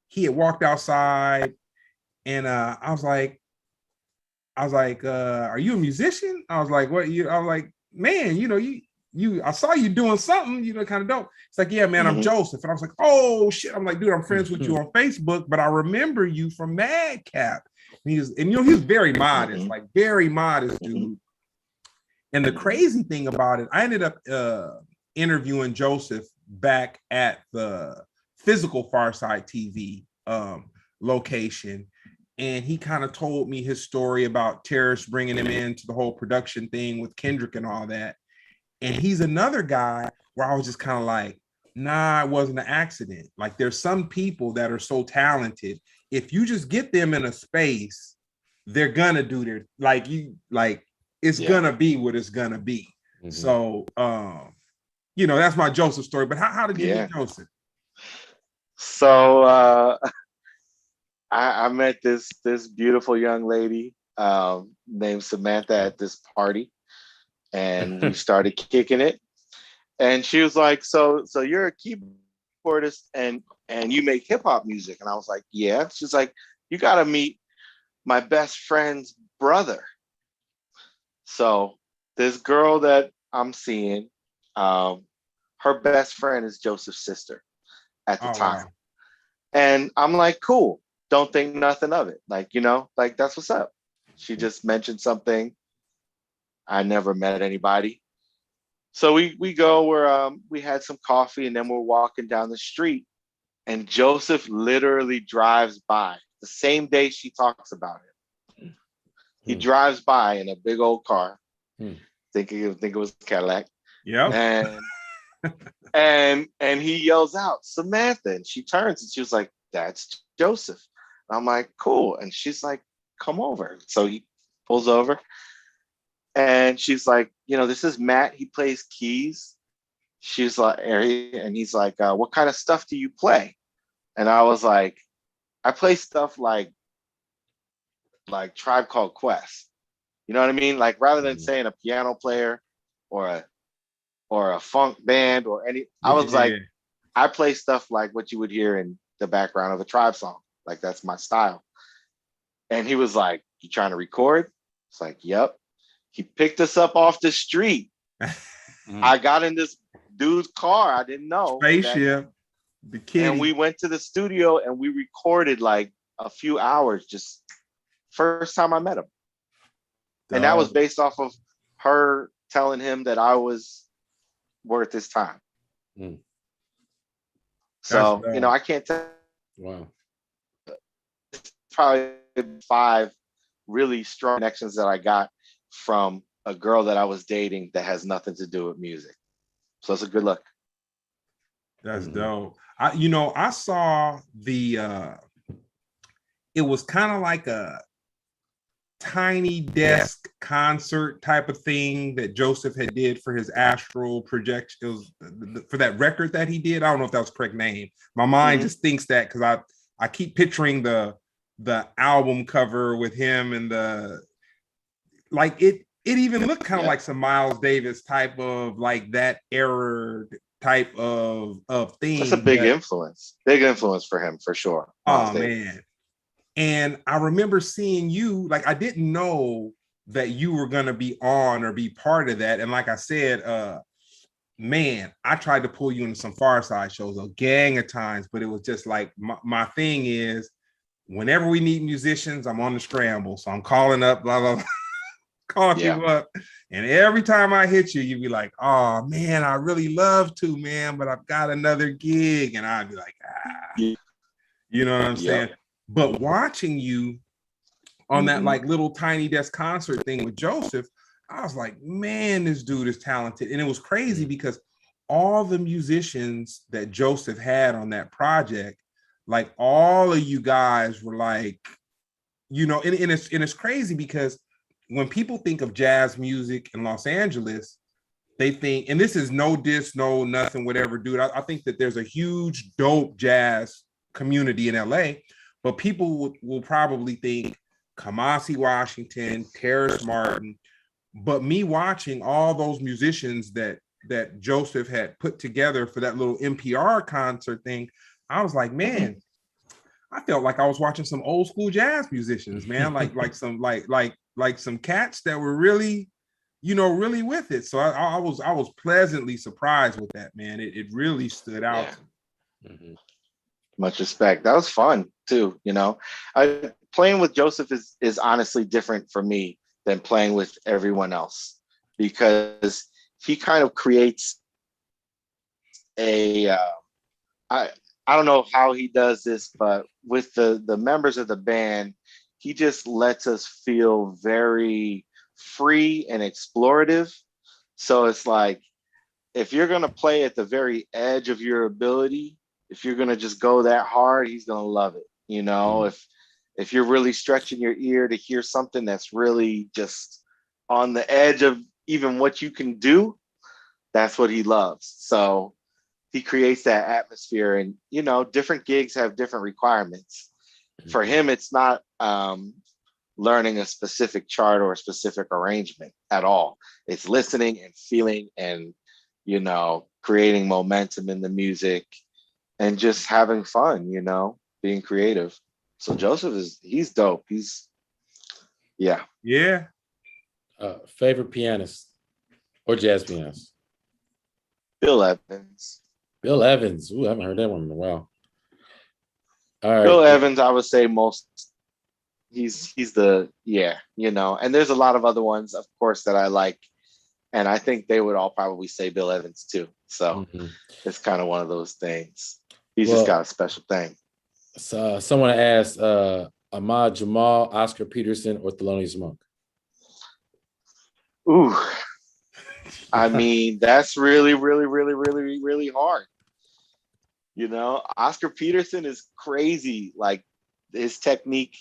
he had walked outside, and I was like, are you a musician? I was like, what? I was like, man, you know, I saw you doing something, you know, kind of dope. It's like, yeah, man, I'm Joseph. And I was like, oh shit. I'm like, dude, I'm friends with you on Facebook, but I remember you from Madcap. And he was very modest, like very modest dude. And the crazy thing about it, I ended up interviewing Joseph back at the physical PharcydeTV location. And he kind of told me his story about Terrace bringing him into the whole production thing with Kendrick and all that. And he's another guy where I was just kind of like, nah, it wasn't an accident. Like, there's some people that are so talented. If you just get them in a space, they're gonna do it's gonna be what it's gonna be. So you know, that's my Joseph story. But how did you meet Joseph? So I met this beautiful young lady named Samantha at this party, and we started kicking it. And she was like, so you're a keyboardist and you make hip hop music? And I was like, yeah. She's like, you got to meet my best friend's brother. So this girl that I'm seeing, her best friend is Joseph's sister at the time. Wow. And I'm like, cool. Don't think nothing of it. Like, you know, like, that's what's up. She just mentioned something. I never met anybody. So we go we had some coffee, and then we're walking down the street, and Joseph literally drives by the same day she talks about it. He drives by in a big old car, think it was a Cadillac. Yeah. And he yells out, Samantha, and she turns and she was like, that's Joseph. And I'm like, cool. And she's like, come over. So he pulls over and she's like, this is Matt. He plays keys. She's like, and he's like, what kind of stuff do you play? And I was like, I play stuff like Tribe Called Quest. You know what I mean? Like rather than saying a piano player or a funk band or I was like, I play stuff like what you would hear in the background of a Tribe song. Like that's my style. And he was like, you trying to record? It's like, yep. He picked us up off the street. I got in this dude's car. I didn't know. Spaceship. The kid. And we went to the studio and we recorded like a few hours. Just first time I met him. And that was based off of her telling him that I was worth his time. So, I can't tell. Wow. Probably 5 really strong connections that I got from a girl that I was dating that has nothing to do with music. So it's a good look. That's dope. I saw it was kind of like a tiny desk concert type of thing that Joseph had did for his astral projection. It was for that record that he did. I don't know if that was the correct name. My mind just thinks that because I keep picturing the album cover with him and it even looked kind of like some Miles Davis type of like that era type of thing. That's a big influence for him for sure. Oh man. And I remember seeing you, like I didn't know that you were going to be on or be part of that. And like I said, man, I tried to pull you into some Pharcyde shows a gang of times, but it was just like my thing is whenever we need musicians, I'm on the scramble. So I'm calling up, blah, blah, blah, calling people up. And every time I hit you, you'd be like, oh man, I really love to, man, but I've got another gig. And I'd be like, you know what I'm saying? But watching you on that like little tiny desk concert thing with Joseph, I was like, man, this dude is talented. And it was crazy because all the musicians that Joseph had on that project, like all of you guys were like, and it's crazy because when people think of jazz music in Los Angeles, they think, and this is no diss, no nothing, whatever, dude. I think that there's a huge dope jazz community in LA. But people will probably think Kamasi Washington, Terrace Martin. But me watching all those musicians that Joseph had put together for that little NPR concert thing, I was like, man, I felt like I was watching some old school jazz musicians, man, like some cats that were really, really with it. So I was pleasantly surprised with that, man. It really stood out. Much respect. That was fun too. Playing with Joseph is honestly different for me than playing with everyone else because he kind of creates I don't know how he does this, but with the members of the band, he just lets us feel very free and explorative. So it's like, if you're going to play at the very edge of your ability, if you're going to just go that hard, he's going to love it. If you're really stretching your ear to hear something that's really just on the edge of even what you can do, that's what he loves. So he creates that atmosphere, and different gigs have different requirements. For him, it's not learning a specific chart or a specific arrangement at all. It's listening and feeling and creating momentum in the music and just having fun, being creative. So Joseph he's dope. Yeah. Favorite pianist or jazz pianist? Bill Evans. Bill Evans. Ooh, I haven't heard that one in a while. All right. Bill Evans, I would say he's and there's a lot of other ones, of course, that I like. And I think they would all probably say Bill Evans too. So it's kind of one of those things. He's just got a special thing. So someone asked Ahmad Jamal, Oscar Peterson, or Thelonious Monk. Ooh, I mean, that's really, really, really, really, really hard. You know, Oscar Peterson is crazy. Like his technique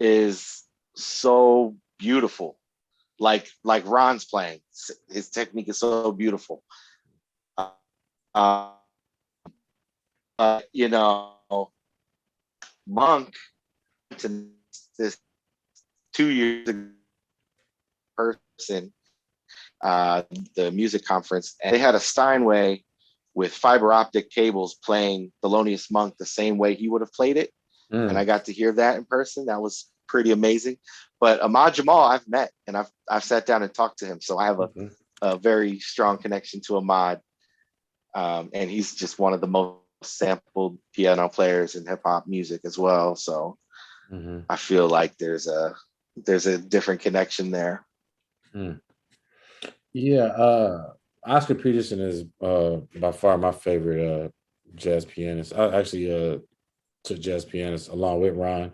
is so beautiful. Like Ron's playing, his technique is so beautiful. Uh, you know, Monk to this 2 years ago person, the music conference, and they had a Steinway with fiber optic cables playing Thelonious Monk the same way he would have played it. And I got to hear that in person. That was pretty amazing. But Ahmad Jamal, I've met and I've sat down and talked to him. So I have a very strong connection to Ahmad. And he's just one of the most sampled piano players in hip hop music as well. So I feel like there's a different connection there. Yeah, Oscar Peterson is by far my favorite jazz pianist. I actually took jazz pianist along with Ron.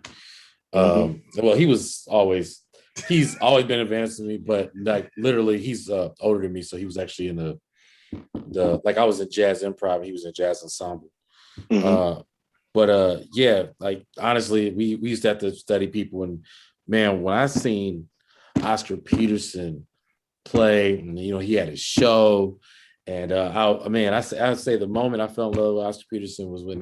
Well, he's always been advanced to me, but like literally he's older than me, so he was actually in the like I was in jazz improv, he was in jazz ensemble. But yeah, like honestly, we used to have to study people, and man, when I seen Oscar Peterson play, and you know, he had his show, and I say the moment I fell in love with Oscar Peterson was when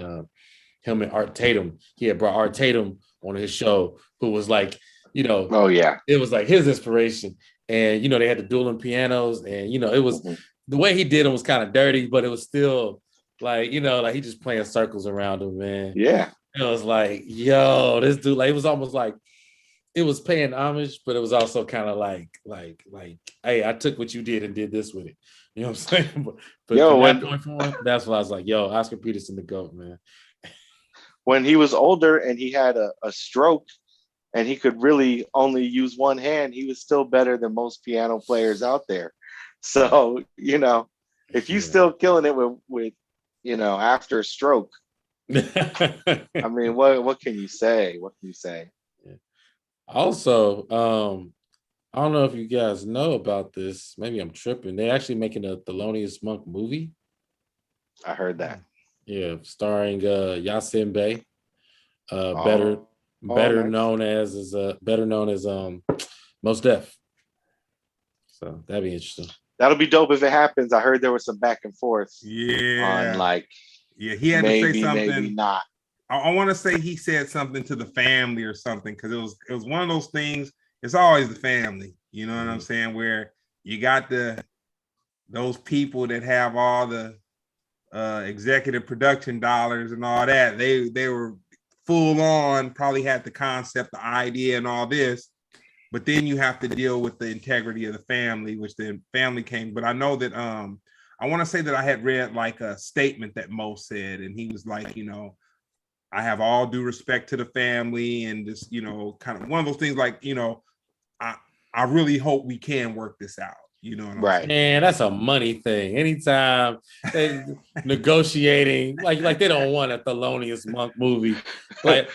him and Art Tatum, he had brought Art Tatum on his show, who was like, you know, oh yeah, it was like his inspiration, and you know, they had the dueling pianos, and you know, it was the way he did them was kind of dirty, but it was still like, you know, like he just playing circles around him, man. Yeah. It was like, yo, this dude, like, it was almost like it was paying homage, but it was also kind of like, hey, I took what you did and did this with it. You know what I'm saying? But yo, from that point forward, that's why I was like, yo, Oscar Peterson the GOAT, man. When he was older and he had a stroke and he could really only use one hand, he was still better than most piano players out there. So, you know, if you still killing it with, you know, after a stroke, I mean, what can you say? What can you say? Also, I don't know if you guys know about this. Maybe I'm tripping. They're actually making a Thelonious Monk movie. I heard that. Yeah, starring Yasin Bey. Better nice. known as Most Def. So that'd be interesting. That'll be dope if it happens. I heard there was some back and forth. Yeah. On like, yeah, he had to say something. Maybe not. I want to say he said something to the family or something, because it was one of those things. It's always the family, you know what I'm saying, where you got those people that have all the executive production dollars and all that. They were full on, probably had the concept, the idea, and all this, but then you have to deal with the integrity of the family, which the family came. But I know that I want to say that I had read like a statement that Mo said, and he was like, you know, I have all due respect to the family, and just, you know, kind of one of those things like, you know, I really hope we can work this out. You know what I'm saying? Man, that's a money thing. Anytime they negotiating, like they don't want a Thelonious Monk movie. Like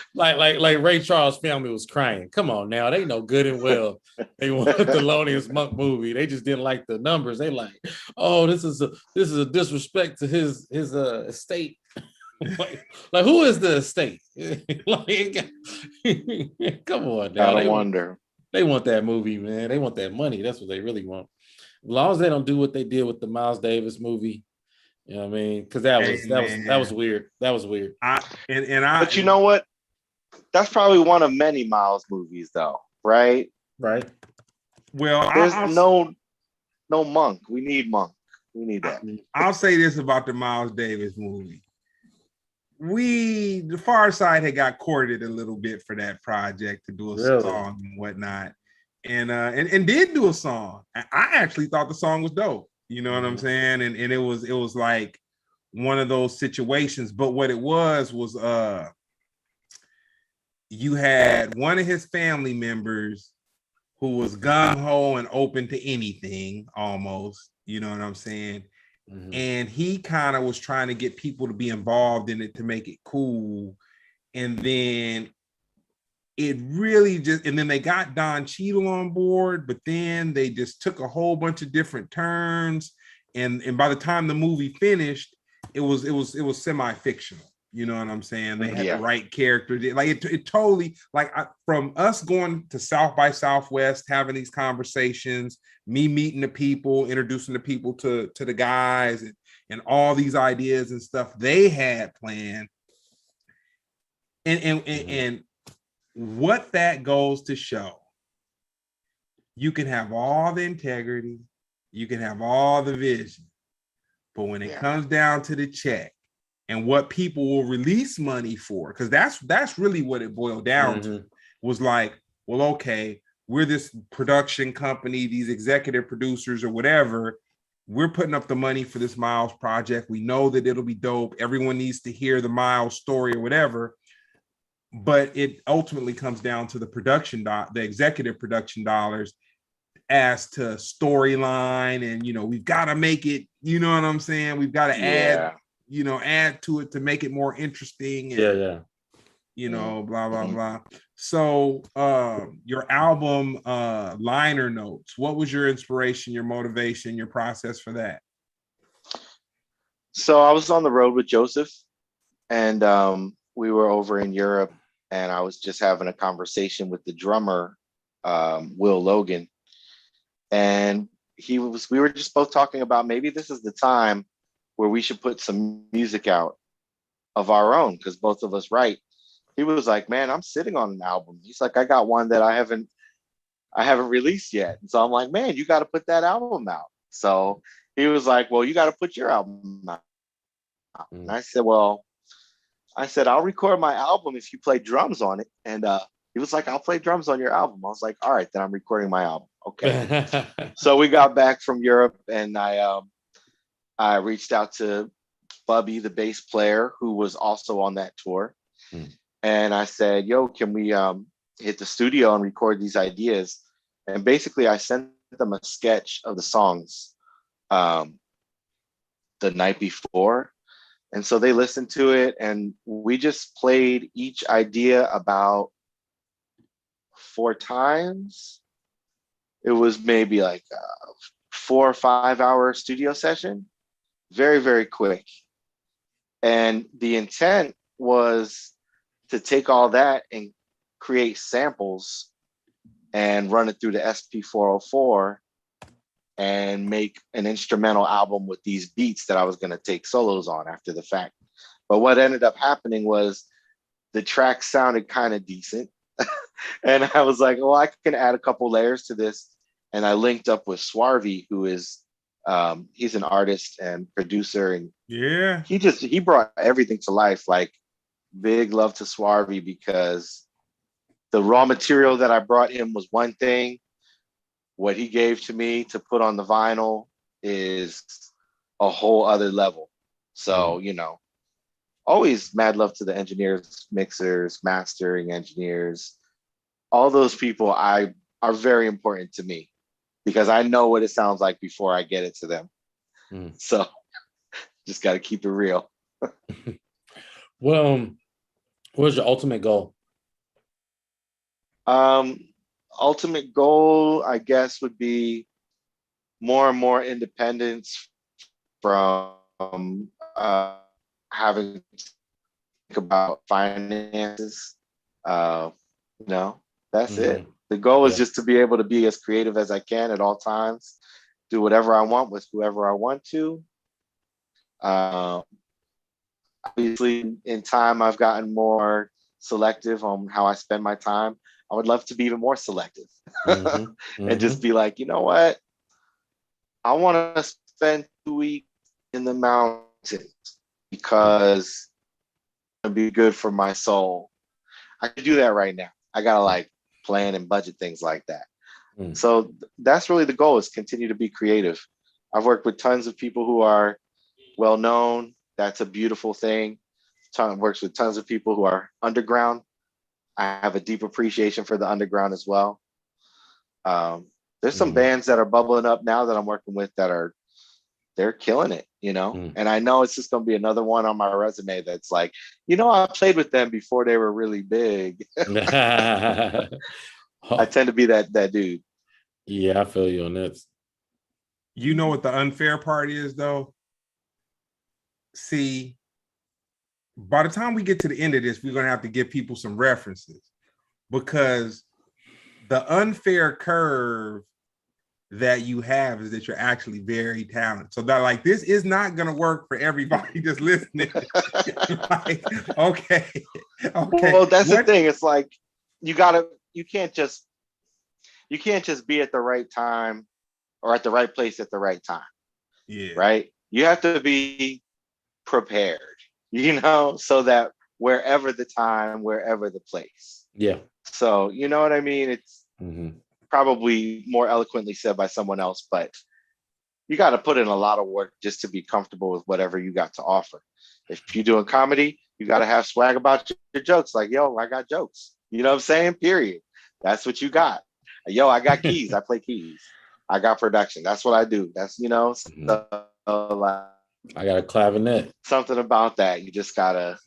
Ray Charles' family was crying. Come on now, they know good and well they want a Thelonious Monk movie. They just didn't like the numbers. They like, oh, this is a disrespect to his estate. like who is the estate? Like, come on now. I wonder. They want that movie, man. They want that money. That's what they really want. As long as they don't do what they did with the Miles Davis movie, you know what I mean? Because that was weird. That was weird. But you know what? That's probably one of many Miles movies, though, right? Right. Well, there's no Monk. We need Monk. We need that. I'll say this about the Miles Davis movie. The Pharcyde had got courted a little bit for that project to do a song and whatnot, and did do a song. I actually thought the song was dope. You know what I'm saying? And it was like one of those situations. But what it was you had one of his family members who was gung-ho and open to anything almost. You know what I'm saying? And he kind of was trying to get people to be involved in it to make it cool. And then it really just, and then they got Don Cheadle on board, but then they just took a whole bunch of different turns. And by the time the movie finished, it was semi-fictional. You know what I'm saying? They had the right character. Like it totally, like from us going to South by Southwest, having these conversations, me meeting the people, introducing the people to the guys, and all these ideas and stuff they had planned. And what that goes to show, you can have all the integrity, you can have all the vision, but when it comes down to the check and what people will release money for, because that's really what it boiled down to, was like, well, okay, we're this production company, these executive producers or whatever, we're putting up the money for this Miles project. We know that it'll be dope. Everyone needs to hear the Miles story or whatever. But it ultimately comes down to the the executive production dollars as to storyline. And, we've got to make it, you know what I'm saying? We've got to add to it to make it more interesting. And, blah, blah, blah. So your album liner notes, what was your inspiration, your motivation, your process for that? So I was on the road with Joseph, and we were over in Europe, and I was just having a conversation with the drummer, Will Logan. And we were just both talking about maybe this is the time where we should put some music out of our own, because both of us write. He was like, man, I'm sitting on an album. He's like, I got one that I haven't released yet. And so I'm like, man, you got to put that album out. So he was like, well, you got to put your album out. And I said, I'll record my album if you play drums on it. And he was like, I'll play drums on your album. I was like, all right, then I'm recording my album. Okay. So we got back from Europe, and I reached out to Bubby, the bass player, who was also on that tour. And I said, yo, can we hit the studio and record these ideas? And basically I sent them a sketch of the songs the night before. And so they listened to it, and we just played each idea about 4 times. It was maybe like a 4 or 5 hour studio session. Very, very quick. And the intent was to take all that and create samples and run it through the SP404 and make an instrumental album with these beats that I was going to take solos on after the fact. But what ended up happening was the track sounded kind of decent. And I was like, well, I can add a couple layers to this. And I linked up with Swarvy, who is, he's an artist and producer. And he brought everything to life. Like, big love to Swarvy, because the raw material that I brought him was one thing. What he gave to me to put on the vinyl is a whole other level. So, always mad love to the engineers, mixers, mastering engineers. All those people are very important to me, because I know what it sounds like before I get it to them. So just got to keep it real. Well, what is your ultimate goal? Ultimate goal, I guess, would be more and more independence from having to think about finances. That's it. The goal is just to be able to be as creative as I can at all times, do whatever I want with whoever I want to. Obviously, in time, I've gotten more selective on how I spend my time. I would love to be even more selective and just be like, you know what? I want to spend 2 weeks in the mountains because it'll be good for my soul. I can do that right now. I got to plan and budget things like that. So that's really the goal, is continue to be creative. I've worked with tons of people who are well-known. That's a beautiful thing. Works with tons of people who are underground. I have a deep appreciation for the underground as well. There's some bands that are bubbling up now that I'm working with that are they're killing it, you know. Mm. And I know it's just going to be another one on my resume that's like, I played with them before they were really big. I tend to be that dude. Yeah, I feel you on that. You know what the unfair part is, though? See, by the time we get to the end of this, we're going to have to give people some references, because the unfair curve that you have is that you're actually very talented. So that, like, this is not going to work for everybody just listening. Like, okay. Well, that's the thing. It's like, you can't just be at the right time or at the right place at the right time. Yeah. Right. You have to be prepared, so that wherever the time, wherever the place. Yeah. So, you know what I mean? It's probably more eloquently said by someone else, but you got to put in a lot of work just to be comfortable with whatever you got to offer. If you're doing comedy, you got to have swag about your jokes. Like, yo, I got jokes. You know what I'm saying? Period. That's what you got. Yo, I got keys. I play keys. I got production. That's what I do. That's, so, like, I got a clavinet. Something about that. You just gotta,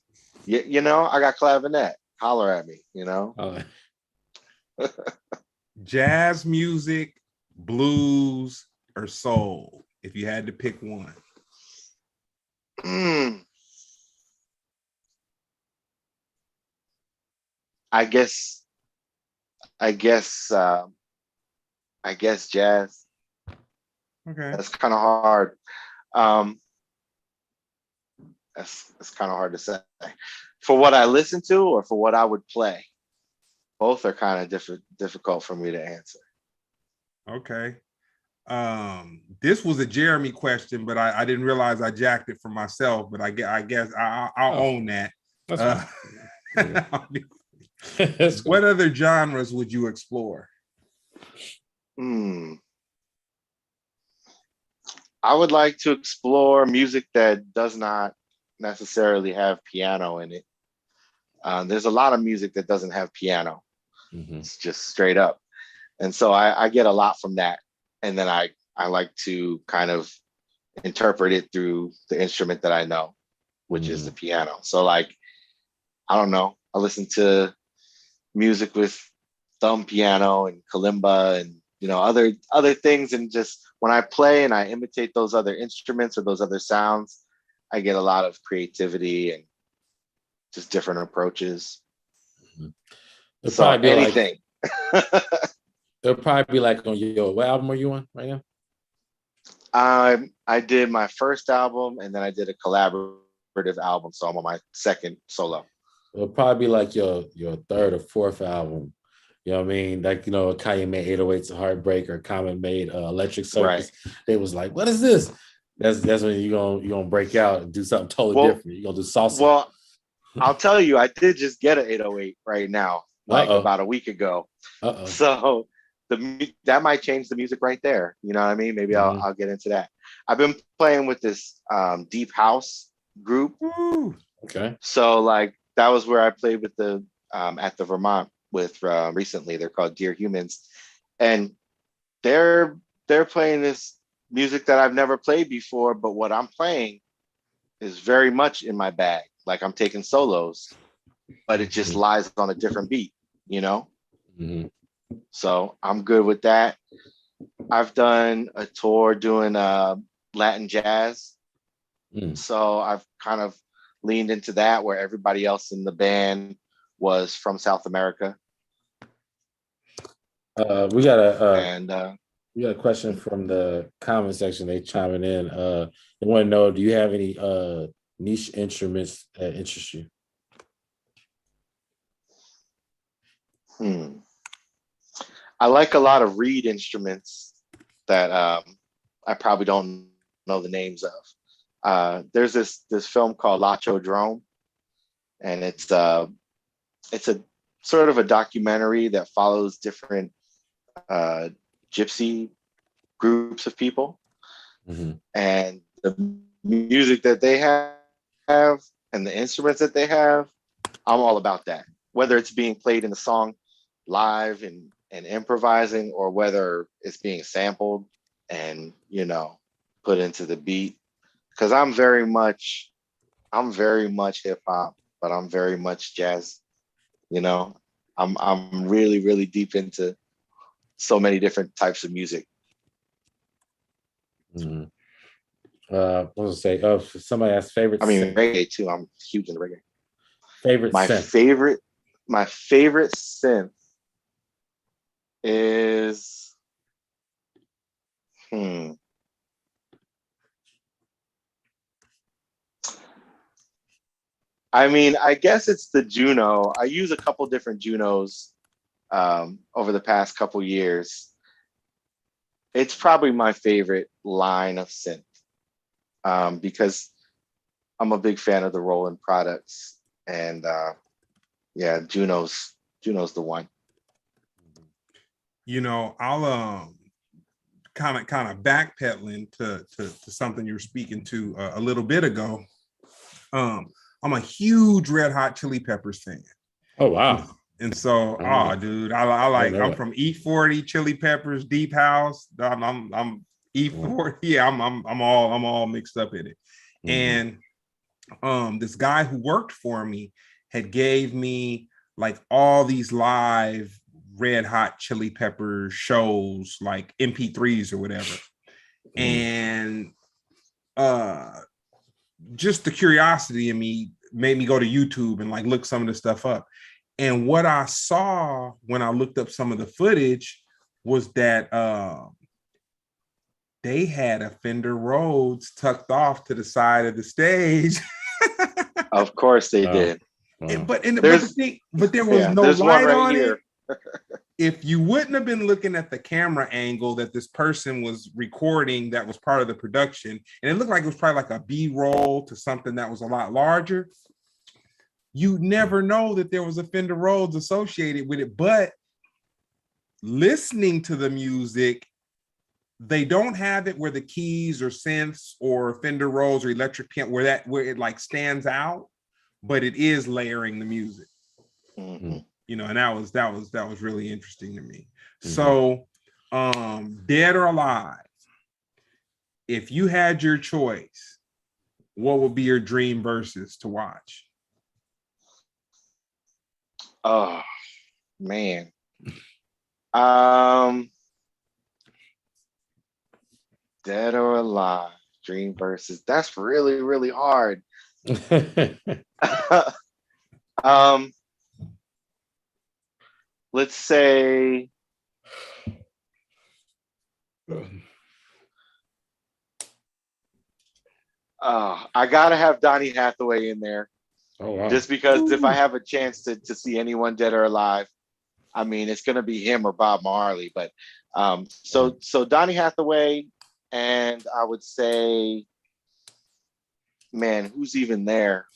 I got clavinet. Holler at me, Jazz music, blues, or soul, if you had to pick one. I guess jazz. Okay. That's kind of hard. That's kind of hard to say. For what I listen to or for what I would play, both are kind of difficult for me to answer. Okay. This was a Jeremy question, but I didn't realize I jacked it for myself. But I guess I'll own that. What other genres would you explore? I would like to explore music that does not necessarily have piano in it. There's a lot of music that doesn't have piano. It's just straight up. And so I get a lot from that. And then I like to kind of interpret it through the instrument that I know, which is the piano. So, like, I don't know, I listen to music with thumb piano and kalimba and, other things. And just when I play and I imitate those other instruments or those other sounds, I get a lot of creativity and just different approaches. So anything. It'll probably be like on what album are you on right now? I did my first album and then I did a collaborative album. So I'm on my second solo. It'll probably be like your third or fourth album. You know what I mean? Like, Kanye made 808s a Heartbreak, or Common made Electric Circus. Right. They was like, what is this? That's when you're gonna break out and do something totally different. You're gonna do salsa. Well, I'll tell you, I did just get an 808 right now, like about a week ago. So that might change the music right there. You know what I mean? Maybe I'll get into that. I've been playing with this deep house group. Okay. So, like, that was where I played with the at the Vermont with recently. They're called Dear Humans, and they're playing this music that I've never played before. But what I'm playing is very much in my bag. Like, I'm taking solos, but it just lies on a different beat. So I'm good with that. I've done a tour doing Latin jazz. So I've kind of leaned into that, where everybody else in the band was from South America. We got a question from the comment section. They chiming in. They want to know, do you have any niche instruments that interest you? I like a lot of reed instruments that I probably don't know the names of. There's this film called Lacho Drome, and it's a sort of a documentary that follows different gypsy groups of people, and the music that they have and the instruments that they have. I'm all about that, whether it's being played in the song live and improvising, or whether it's being sampled and put into the beat. Because I'm very much hip hop, but I'm very much jazz. You know, I'm really, really deep into so many different types of music. Mm-hmm. What was I say? Somebody asked favorite. I mean, reggae too. I'm huge into reggae. Favorite my synth. favorite synth is I mean, I guess it's the Juno. I use a couple different Junos over the past couple years. It's probably my favorite line of synth because I'm a big fan of the Roland products, and yeah, Juno's the one. You know, I'll kind of backpedaling to something you were speaking to a little bit ago. I'm a huge Red Hot Chili Peppers fan. Oh wow! And so, dude, I'm from E40, Chili Peppers, Deep House. I'm E40. Yeah, I'm all mixed up in it. And this guy who worked for me had gave me like all these live Red Hot Chili Peppers shows, like MP3s or whatever. And just the curiosity in me made me go to YouTube and like look some of the stuff up. And what I saw when I looked up some of the footage was that they had a Fender Rhodes tucked off to the side of the stage. Of course they did. But there was no light on it. If you wouldn't have been looking at the camera angle that this person was recording, that was part of the production, and it looked like it was probably like a B-roll to something that was a lot larger, you'd never know that there was a Fender Rhodes associated with it. But listening to the music, they don't have it where the keys or synths or Fender Rhodes or electric piano where it like stands out, but it is layering the music. You know, and that was really interesting to me. So, dead or alive, if you had your choice, what would be your dream verses to watch? Oh man. Dead or alive, dream verses. That's really, really hard. Let's say I gotta have Donny Hathaway in there. Oh, wow. Just because if I have a chance to see anyone dead or alive, I mean it's gonna be him or Bob Marley. But so Donny Hathaway, and I would say, man, who's even there?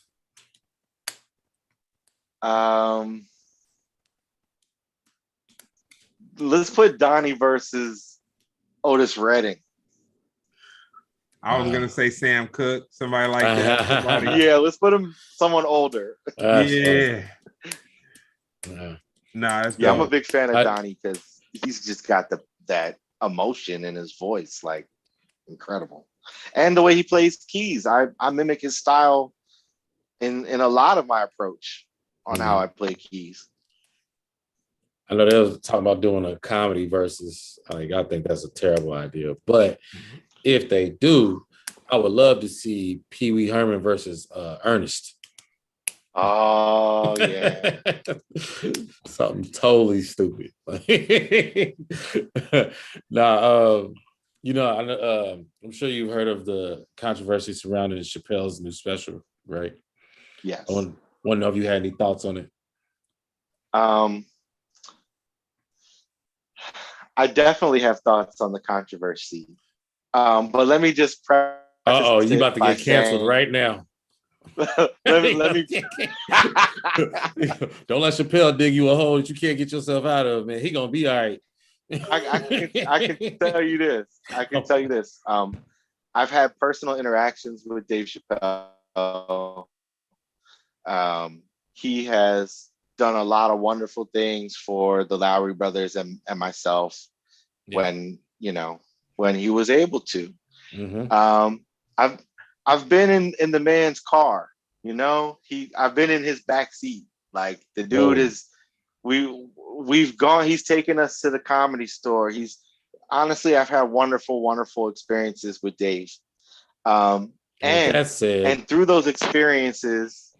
Let's put Donnie versus Otis Redding. I was gonna say Sam Cooke, somebody like that. Yeah, let's put him someone older. Yeah. I'm a big fan of Donnie because he's just got that emotion in his voice, like incredible. And the way he plays keys, I mimic his style in a lot of my approach on how I play keys. I know they was talking about doing a comedy versus, I think that's a terrible idea. But if they do, I would love to see Pee Wee Herman versus Ernest. Oh, yeah. Something totally stupid. I'm sure you've heard of the controversy surrounding Chappelle's new special, right? Yes. I want to know if you had any thoughts on it. I definitely have thoughts on the controversy. But let me just preface. You about to get canceled right now. let me Don't let Chappelle dig you a hole that you can't get yourself out of, man. He gonna be all right. I can tell you this. I've had personal interactions with Dave Chappelle. He has done a lot of wonderful things for the Lowry brothers and myself when he was able to. Mm-hmm. I've been in the man's car, you know. I've been in his back seat. Like the dude is we've gone, he's taken us to the Comedy Store. He's honestly, I've had wonderful experiences with Dave. And through those experiences,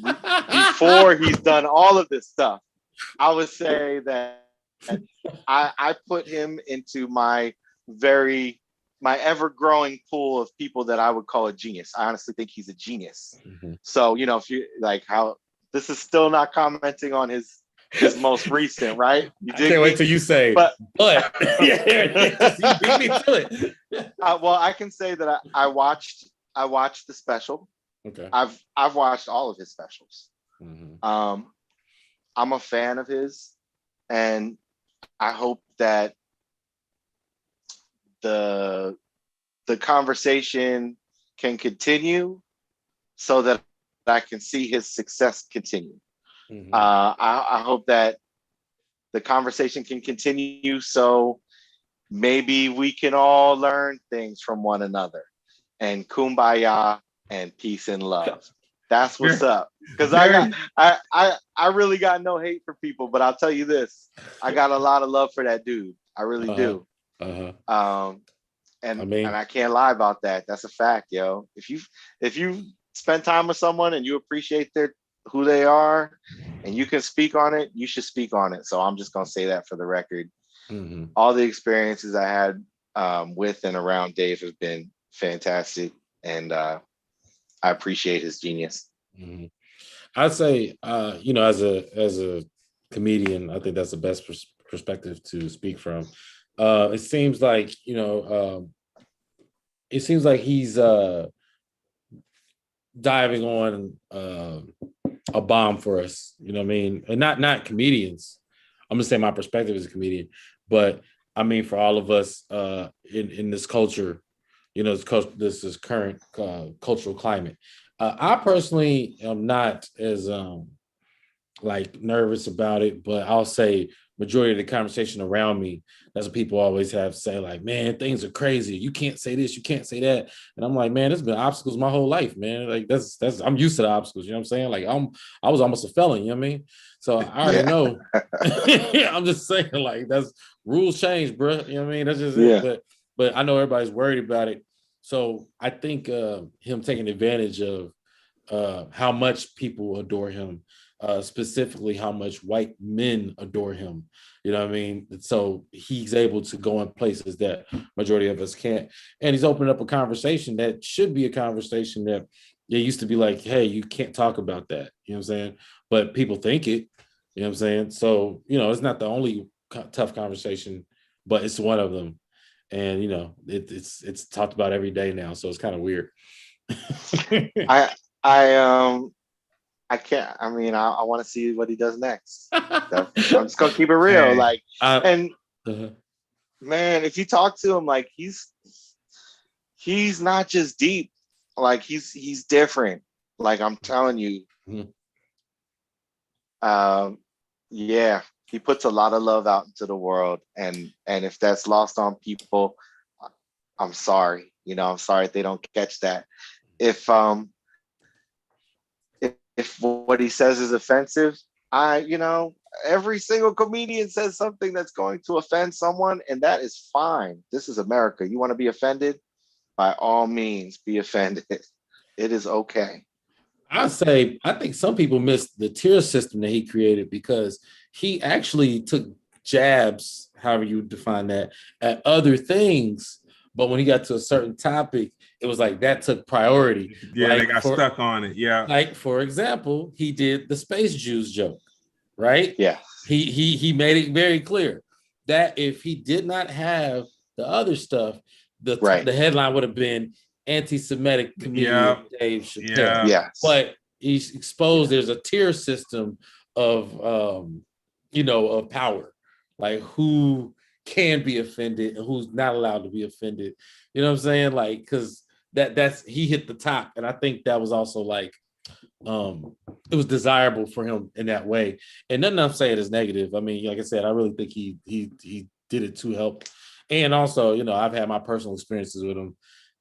before he's done all of this stuff, I would say that I put him into my ever-growing pool of people that I would call a genius. I honestly think he's a genius. Mm-hmm. So, you know, if you like how this is still not commenting on his most recent, right? I can't wait till you say, but yeah, you beat me to it. Well, I can say that I watched the special. Okay. I've watched all of his specials. Mm-hmm. I'm a fan of his, and I hope that the conversation can continue so that I can see his success continue. Mm-hmm. I hope that the conversation can continue so maybe we can all learn things from one another, and kumbaya and peace and love. That's what's up. Because I really got no hate for people, but I'll tell you this, I got a lot of love for that dude. I really do. And I can't lie about that. That's a fact, yo. If you spend time with someone and you appreciate who they are and you can speak on it, you should speak on it. So I'm just gonna say that for the record. Mm-hmm. All the experiences I had with and around Dave have been fantastic, and I appreciate his genius. Mm-hmm. I'd say, you know, as a comedian, I think that's the best perspective to speak from. It seems like, you know, it seems like he's diving on a bomb for us. You know what I mean? And not comedians. I'm gonna say my perspective as a comedian, but I mean for all of us in this culture, you know, this is current cultural climate. I personally am not as like nervous about it, but I'll say majority of the conversation around me, that's what people always have to say, like, man, things are crazy. You can't say this, you can't say that. And I'm like, man, there's been obstacles my whole life, man. Like that's I'm used to the obstacles, you know what I'm saying? Like I was almost a felon, you know what I mean? So I already know. I'm just saying, like, that's rules change, bro. You know what I mean? That's just it. But I know everybody's worried about it. So I think him taking advantage of how much people adore him, specifically how much white men adore him. You know what I mean? So he's able to go in places that majority of us can't. And he's opened up a conversation that should be a conversation that it used to be like, hey, you can't talk about that. You know what I'm saying? But people think it. You know what I'm saying? So, you know, it's not the only tough conversation, but it's one of them. And, you know, it's talked about every day now. So it's kind of weird. I can't. I mean, I want to see what he does next. I'm just gonna keep it real. Like, man, if you talk to him, like he's not just deep. Like he's different. Like I'm telling you. Yeah, he puts a lot of love out into the world, and if that's lost on people, I'm sorry. You know, I'm sorry if they don't catch that. If what he says is offensive, every single comedian says something that's going to offend someone, and that is fine. This is America. You want to be offended? By all means, be offended. It is okay. I think some people miss the tier system that he created, because he actually took jabs, however you define that, at other things. But when he got to a certain topic, it was like that took priority. Yeah, like, they got stuck on it. Yeah. Like, for example, he did the space Jews joke, right? Yeah. He made it very clear that if he did not have the other stuff, the headline would have been anti-Semitic comedian Dave Chappelle. Yeah. Yes. But he's exposed there's a tier system of of power, like who can be offended and who's not allowed to be offended. You know what I'm saying? Like, because that's he hit the top, and I think that was also like it was desirable for him in that way. And nothing I'm saying is negative. I mean, like I said, I really think he did it to help And also, you know, I've had my personal experiences with him,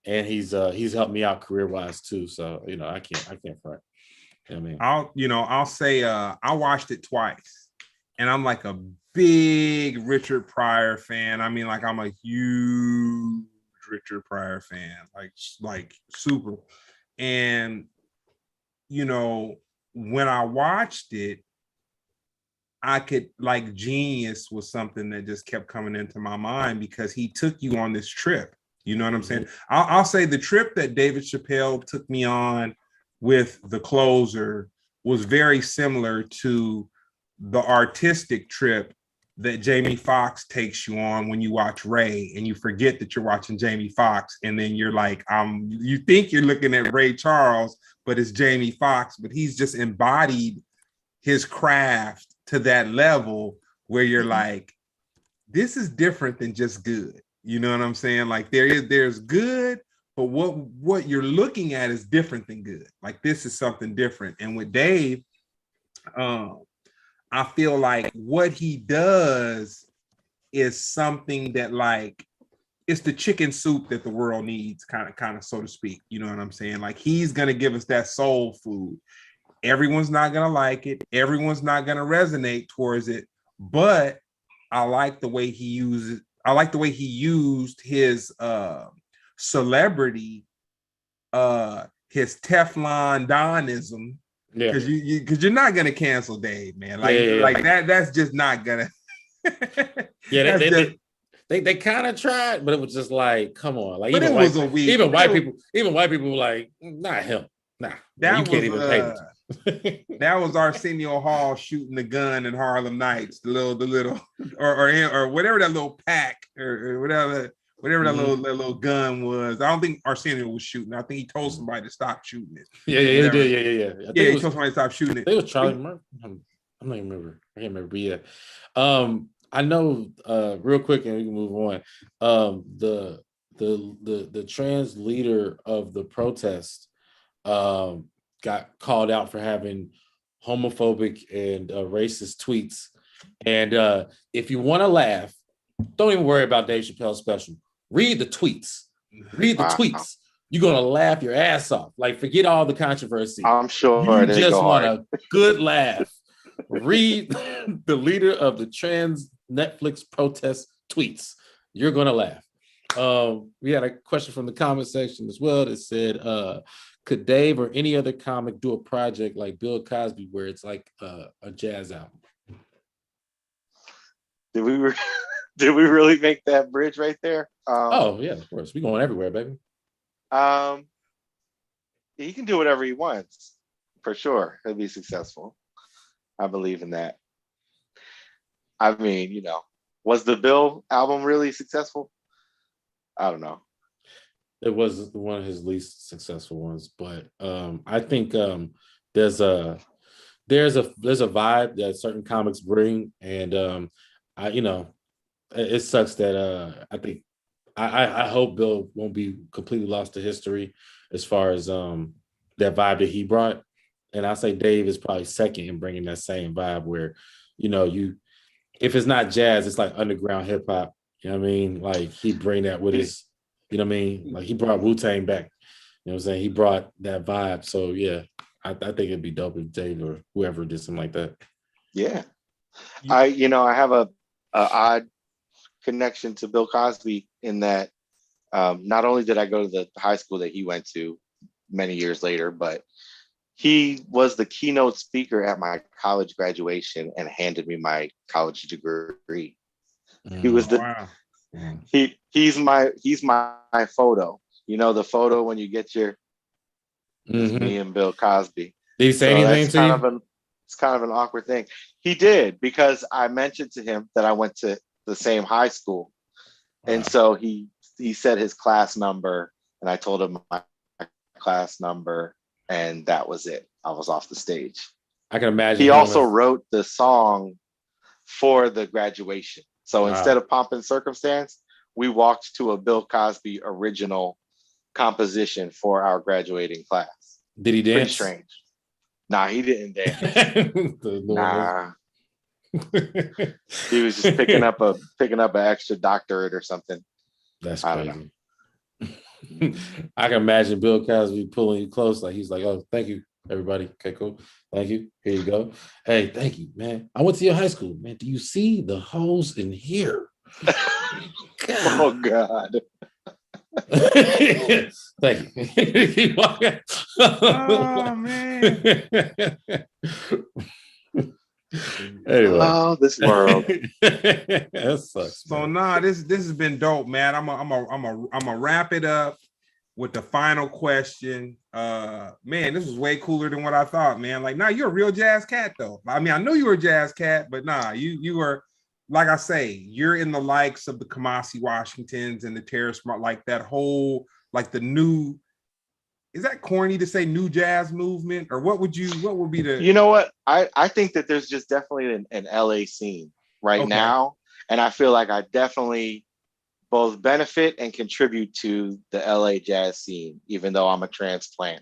and he's helped me out career-wise too. So, you know, I can't front. I mean, I'll say I watched it twice, and I'm like a big Richard Pryor fan. I mean, like I'm a huge Richard Pryor fan, like super. And you know, when I watched it, I could like Genius was something that just kept coming into my mind because he took you on this trip. You know what I'm saying? I'll say the trip that David Chappelle took me on with The Closer was very similar to the artistic trip that Jamie Foxx takes you on when you watch Ray and you forget that you're watching Jamie Foxx, and then you're like, you think you're looking at Ray Charles, but it's Jamie Foxx, but he's just embodied his craft to that level where you're like, this is different than just good. You know what I'm saying? Like there's good, but what you're looking at is different than good. Like this is something different. And with Dave, I feel like what he does is something that like it's the chicken soup that the world needs, kind of so to speak. You know what I'm saying? Like he's gonna give us that soul food. Everyone's not gonna like it. Everyone's not gonna resonate towards it. But I like the way he uses. I like the way he used his celebrity, his Teflon Donism. Because you're not gonna cancel Dave, man. Like that. That's just not gonna. They kind of tried, but it was just like, come on, like but even it was a week. Even white people were like, not him, nah. That you can't even pay that was Arsenio Hall shooting the gun in Harlem Nights, the little or whatever that little pack or whatever that little gun was. I don't think Arsenio was shooting. I think he told somebody to stop shooting it. Yeah, he did. Yeah, he told somebody to stop shooting it. It was Charlie Murphy. I'm not even remember. I can't remember. But yeah, I know. Real quick, and we can move on. The trans leader of the protest got called out for having homophobic and racist tweets. And if you want to laugh, don't even worry about Dave Chappelle's special. Read the tweets. Read the tweets. You're gonna laugh your ass off. Like, forget all the controversy. I'm sure you just want a good laugh. Read the leader of the trans Netflix protest tweets. You're gonna laugh. We had a question from the comment section as well that said, could Dave or any other comic do a project like Bill Cosby where it's like a jazz album? Did we really make that bridge right there? Oh yeah, of course. We're going everywhere, baby. He can do whatever he wants, for sure. He'll be successful. I believe in that. I mean, you know, was the Bill album really successful? I don't know. It was one of his least successful ones, but I think there's a vibe that certain comics bring, and it sucks that I hope Bill won't be completely lost to history as far as that vibe that he brought. And I say Dave is probably second in bringing that same vibe where, if it's not jazz, it's like underground hip hop. You know what I mean? Like he bring that with his, you know what I mean? Like he brought Wu-Tang back. You know what I'm saying? He brought that vibe. So yeah, I think it'd be dope if Dave or whoever did something like that. Yeah. I have a odd connection to Bill Cosby in that not only did I go to the high school that he went to many years later, but he was the keynote speaker at my college graduation and handed me my college degree. He was he's my photo. You know, the photo when you get your me and Bill Cosby. Did he say anything to you? It's kind of an awkward thing. He did, because I mentioned to him that I went to the same high school. Wow. And so he said his class number, and I told him my class number, and that was it. I was off the stage. I can imagine. He also wrote the song for the graduation. So instead of Pomp and Circumstance, we walked to a Bill Cosby original composition for our graduating class. Did he dance? Pretty strange. Nah, he didn't dance. Nah. He was just picking up an extra doctorate or something. That's I don't crazy. I can imagine Bill Cosby pulling you close, like he's like, "Oh, thank you, everybody. Okay, cool. Thank you. Here you go. Hey, thank you, man. I went to your high school, man. Do you see the holes in here? Oh God. Thank you." Oh man. Anyway. Oh, this world. That sucks. So Man. nah, this has been dope, man. I'm a wrap it up with the final question. Man, this was way cooler than what I thought, man. Like, nah, you're a real jazz cat, though. I mean, I knew you were a jazz cat, but nah, you were, like I say, you're in the likes of the Kamasi Washingtons and the Terrace, like that whole, like the new. Is that corny to say new jazz movement, or what would be the? You know what? I think that there's just definitely an LA scene right now, and I feel like I definitely both benefit and contribute to the LA jazz scene, even though I'm a transplant.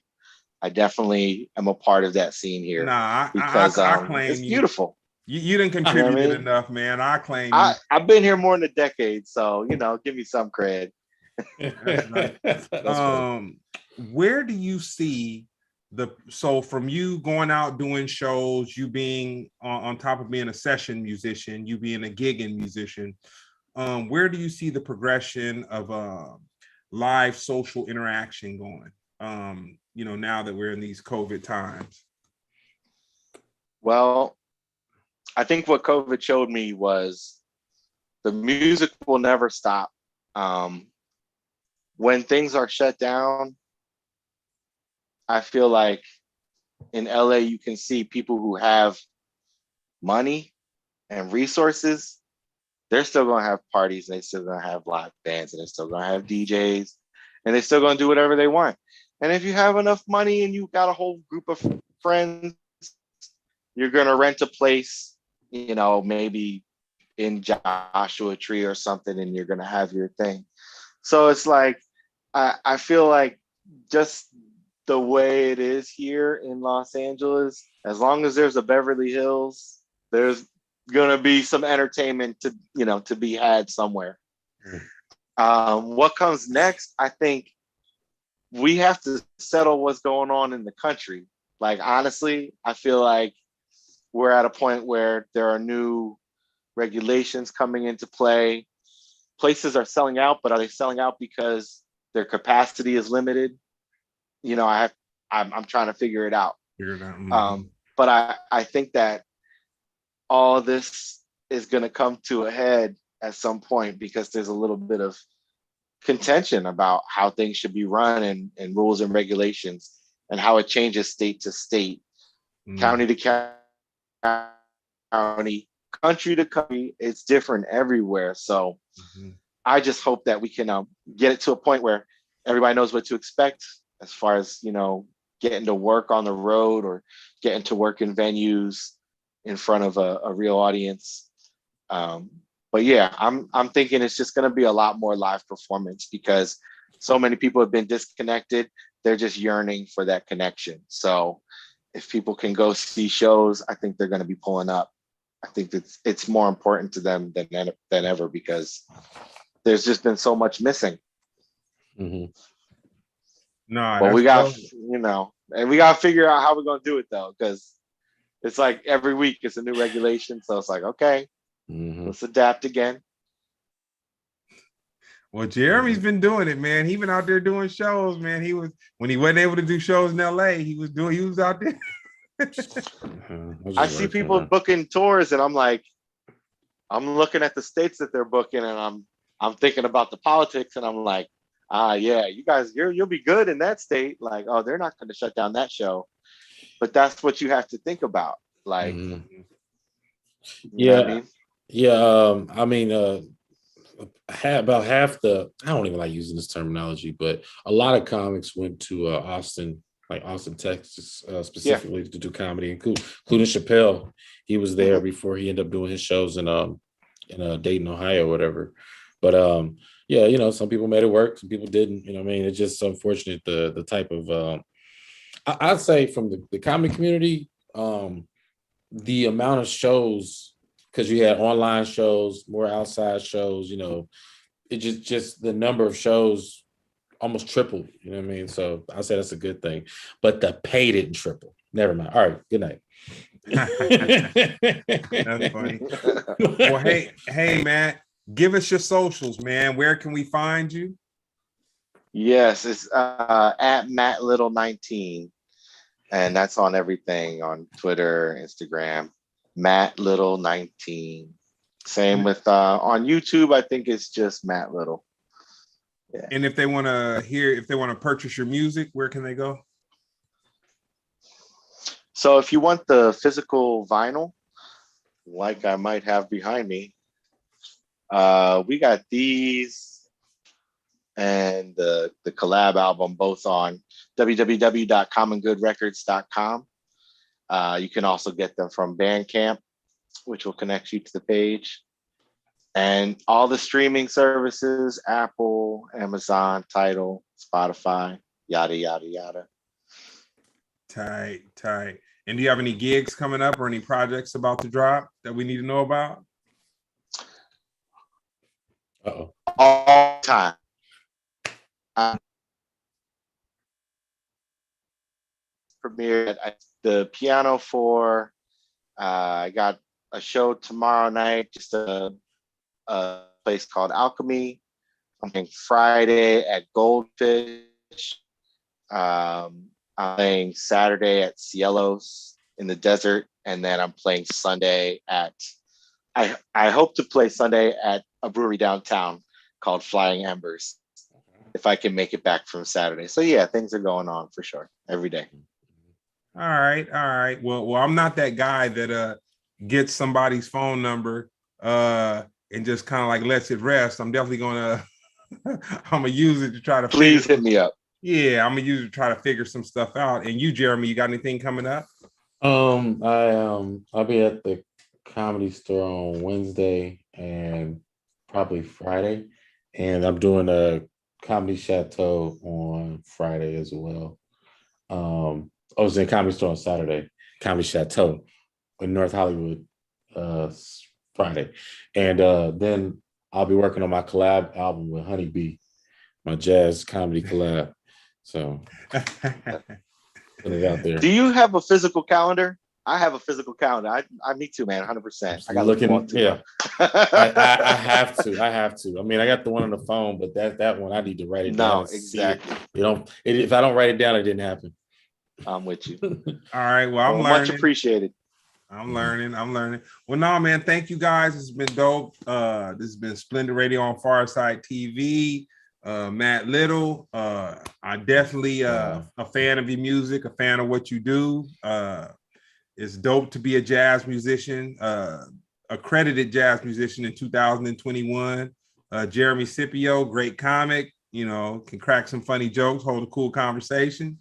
I definitely am a part of that scene here. Nah, because I claim it's beautiful. You didn't contribute enough, man. I claim you. I've been here more than a decade, so give me some cred. That's where do you see so from you going out doing shows, you being on top of being a session musician, you being a gigging musician, where do you see the progression of live social interaction going? Now that we're in these COVID times. Well, I think what COVID showed me was the music will never stop. When things are shut down, I feel like in LA, you can see people who have money and resources. They're still going to have parties, and they're still going to have live bands, and they're still going to have DJs, and they're still going to do whatever they want. And if you have enough money and you've got a whole group of friends, you're going to rent a place, maybe in Joshua Tree or something, and you're going to have your thing. So it's like, I feel like just the way it is here in Los Angeles, as long as there's a Beverly Hills, there's gonna be some entertainment to be had somewhere. What comes next? I think we have to settle what's going on in the country. Like, honestly, I feel like we're at a point where there are new regulations coming into play. Places are selling out, but are they selling out because their capacity is limited? I'm trying to figure it out. But I think that all this is going to come to a head at some point, because there's a little bit of contention about how things should be run, and rules and regulations, and how it changes state to state, county to county, country to country. It's different everywhere. So I just hope that we can get it to a point where everybody knows what to expect as far as, getting to work on the road or getting to work in venues in front of a real audience. But yeah, I'm thinking it's just going to be a lot more live performance, because so many people have been disconnected. They're just yearning for that connection. So if people can go see shows, I think they're going to be pulling up. I think it's more important to them than ever, because there's just been so much missing. No, but we got, and we got to figure out how we're going to do it, though, because it's like every week it's a new regulation. So it's like, okay, let's adapt again. Well, Jeremy's been doing it, man. He been out there doing shows, man. When he wasn't able to do shows in LA, he was out there. I see people booking tours, and I'm looking at the states that they're booking, and I'm thinking about the politics, and I'm like, yeah, you guys, you'll be good in that state. Like, oh, they're not going to shut down that show. But that's what you have to think about. Like, yeah, I mean, about half I don't even like using this terminology, but a lot of comics went to Austin, Texas, specifically to do comedy, including Chappelle. He was there before he ended up doing his shows in Dayton, Ohio, or whatever. But some people made it work, some people didn't. It's just unfortunate the type of I'd say from the comedy community, the amount of shows because you had online shows, more outside shows, you know, it just the number of shows almost tripled, you know what I mean? So I said that's a good thing, but the pay didn't triple. Never mind. All right, good night. That's funny. Well, hey, Matt, give us your socials, man. Where can we find you? Yes, it's at Matt Little 19, and that's on everything on Twitter, Instagram. Matt Little 19. Same with on YouTube. I think it's just Matt Little. Yeah. And if they want to purchase your music, where can they go? So if you want the physical vinyl, like I might have behind me, we got these and the collab album both on www.commongoodrecords.com. You can also get them from Bandcamp, which will connect you to the page. And all the streaming services, Apple, Amazon, Tidal, Spotify, yada, yada, yada. Tight. And do you have any gigs coming up or any projects about to drop that we need to know about? All time. Premiered at the Piano 4. I got a show tomorrow night, just a place called Alchemy. I'm playing Friday at Goldfish. I'm playing Saturday at Cielos in the desert, and then I'm playing Sunday at. I hope to play Sunday at a brewery downtown called Flying Embers, if I can make it back from Saturday. So yeah, things are going on for sure every day. All right. Well, I'm not that guy that gets somebody's phone number and just kind of like lets it rest. I'm definitely gonna use it to try to. Please hit me up. Yeah, I'm gonna use it to try to figure some stuff out. And you, Jeremy, you got anything coming up? I'll be at the Comedy Store on Wednesday and probably Friday, and I'm doing a Comedy Chateau on Friday as well. I was in Comedy Store on Saturday, Comedy Chateau in North Hollywood Friday, and then I'll be working on my collab album with Honeybee, my jazz comedy collab. So put it out there. Do you have a physical calendar? I have a physical calendar. I me too, man. 100%. I got looking. Yeah, I have to. I mean, I got the one on the phone, but that one I need to write it down. No, exactly. If I don't write it down, it didn't happen. I'm with you. All right. Well, I'm learning. Much appreciated. I'm learning. Well, no, man. Thank you guys. It's been dope. This has been Splendid Radio on PharcydeTV. Matt Little. I definitely a fan of your music, a fan of what you do. It's dope to be a jazz musician, accredited jazz musician in 2021. Jeremy Scipio, great comic, can crack some funny jokes, hold a cool conversation.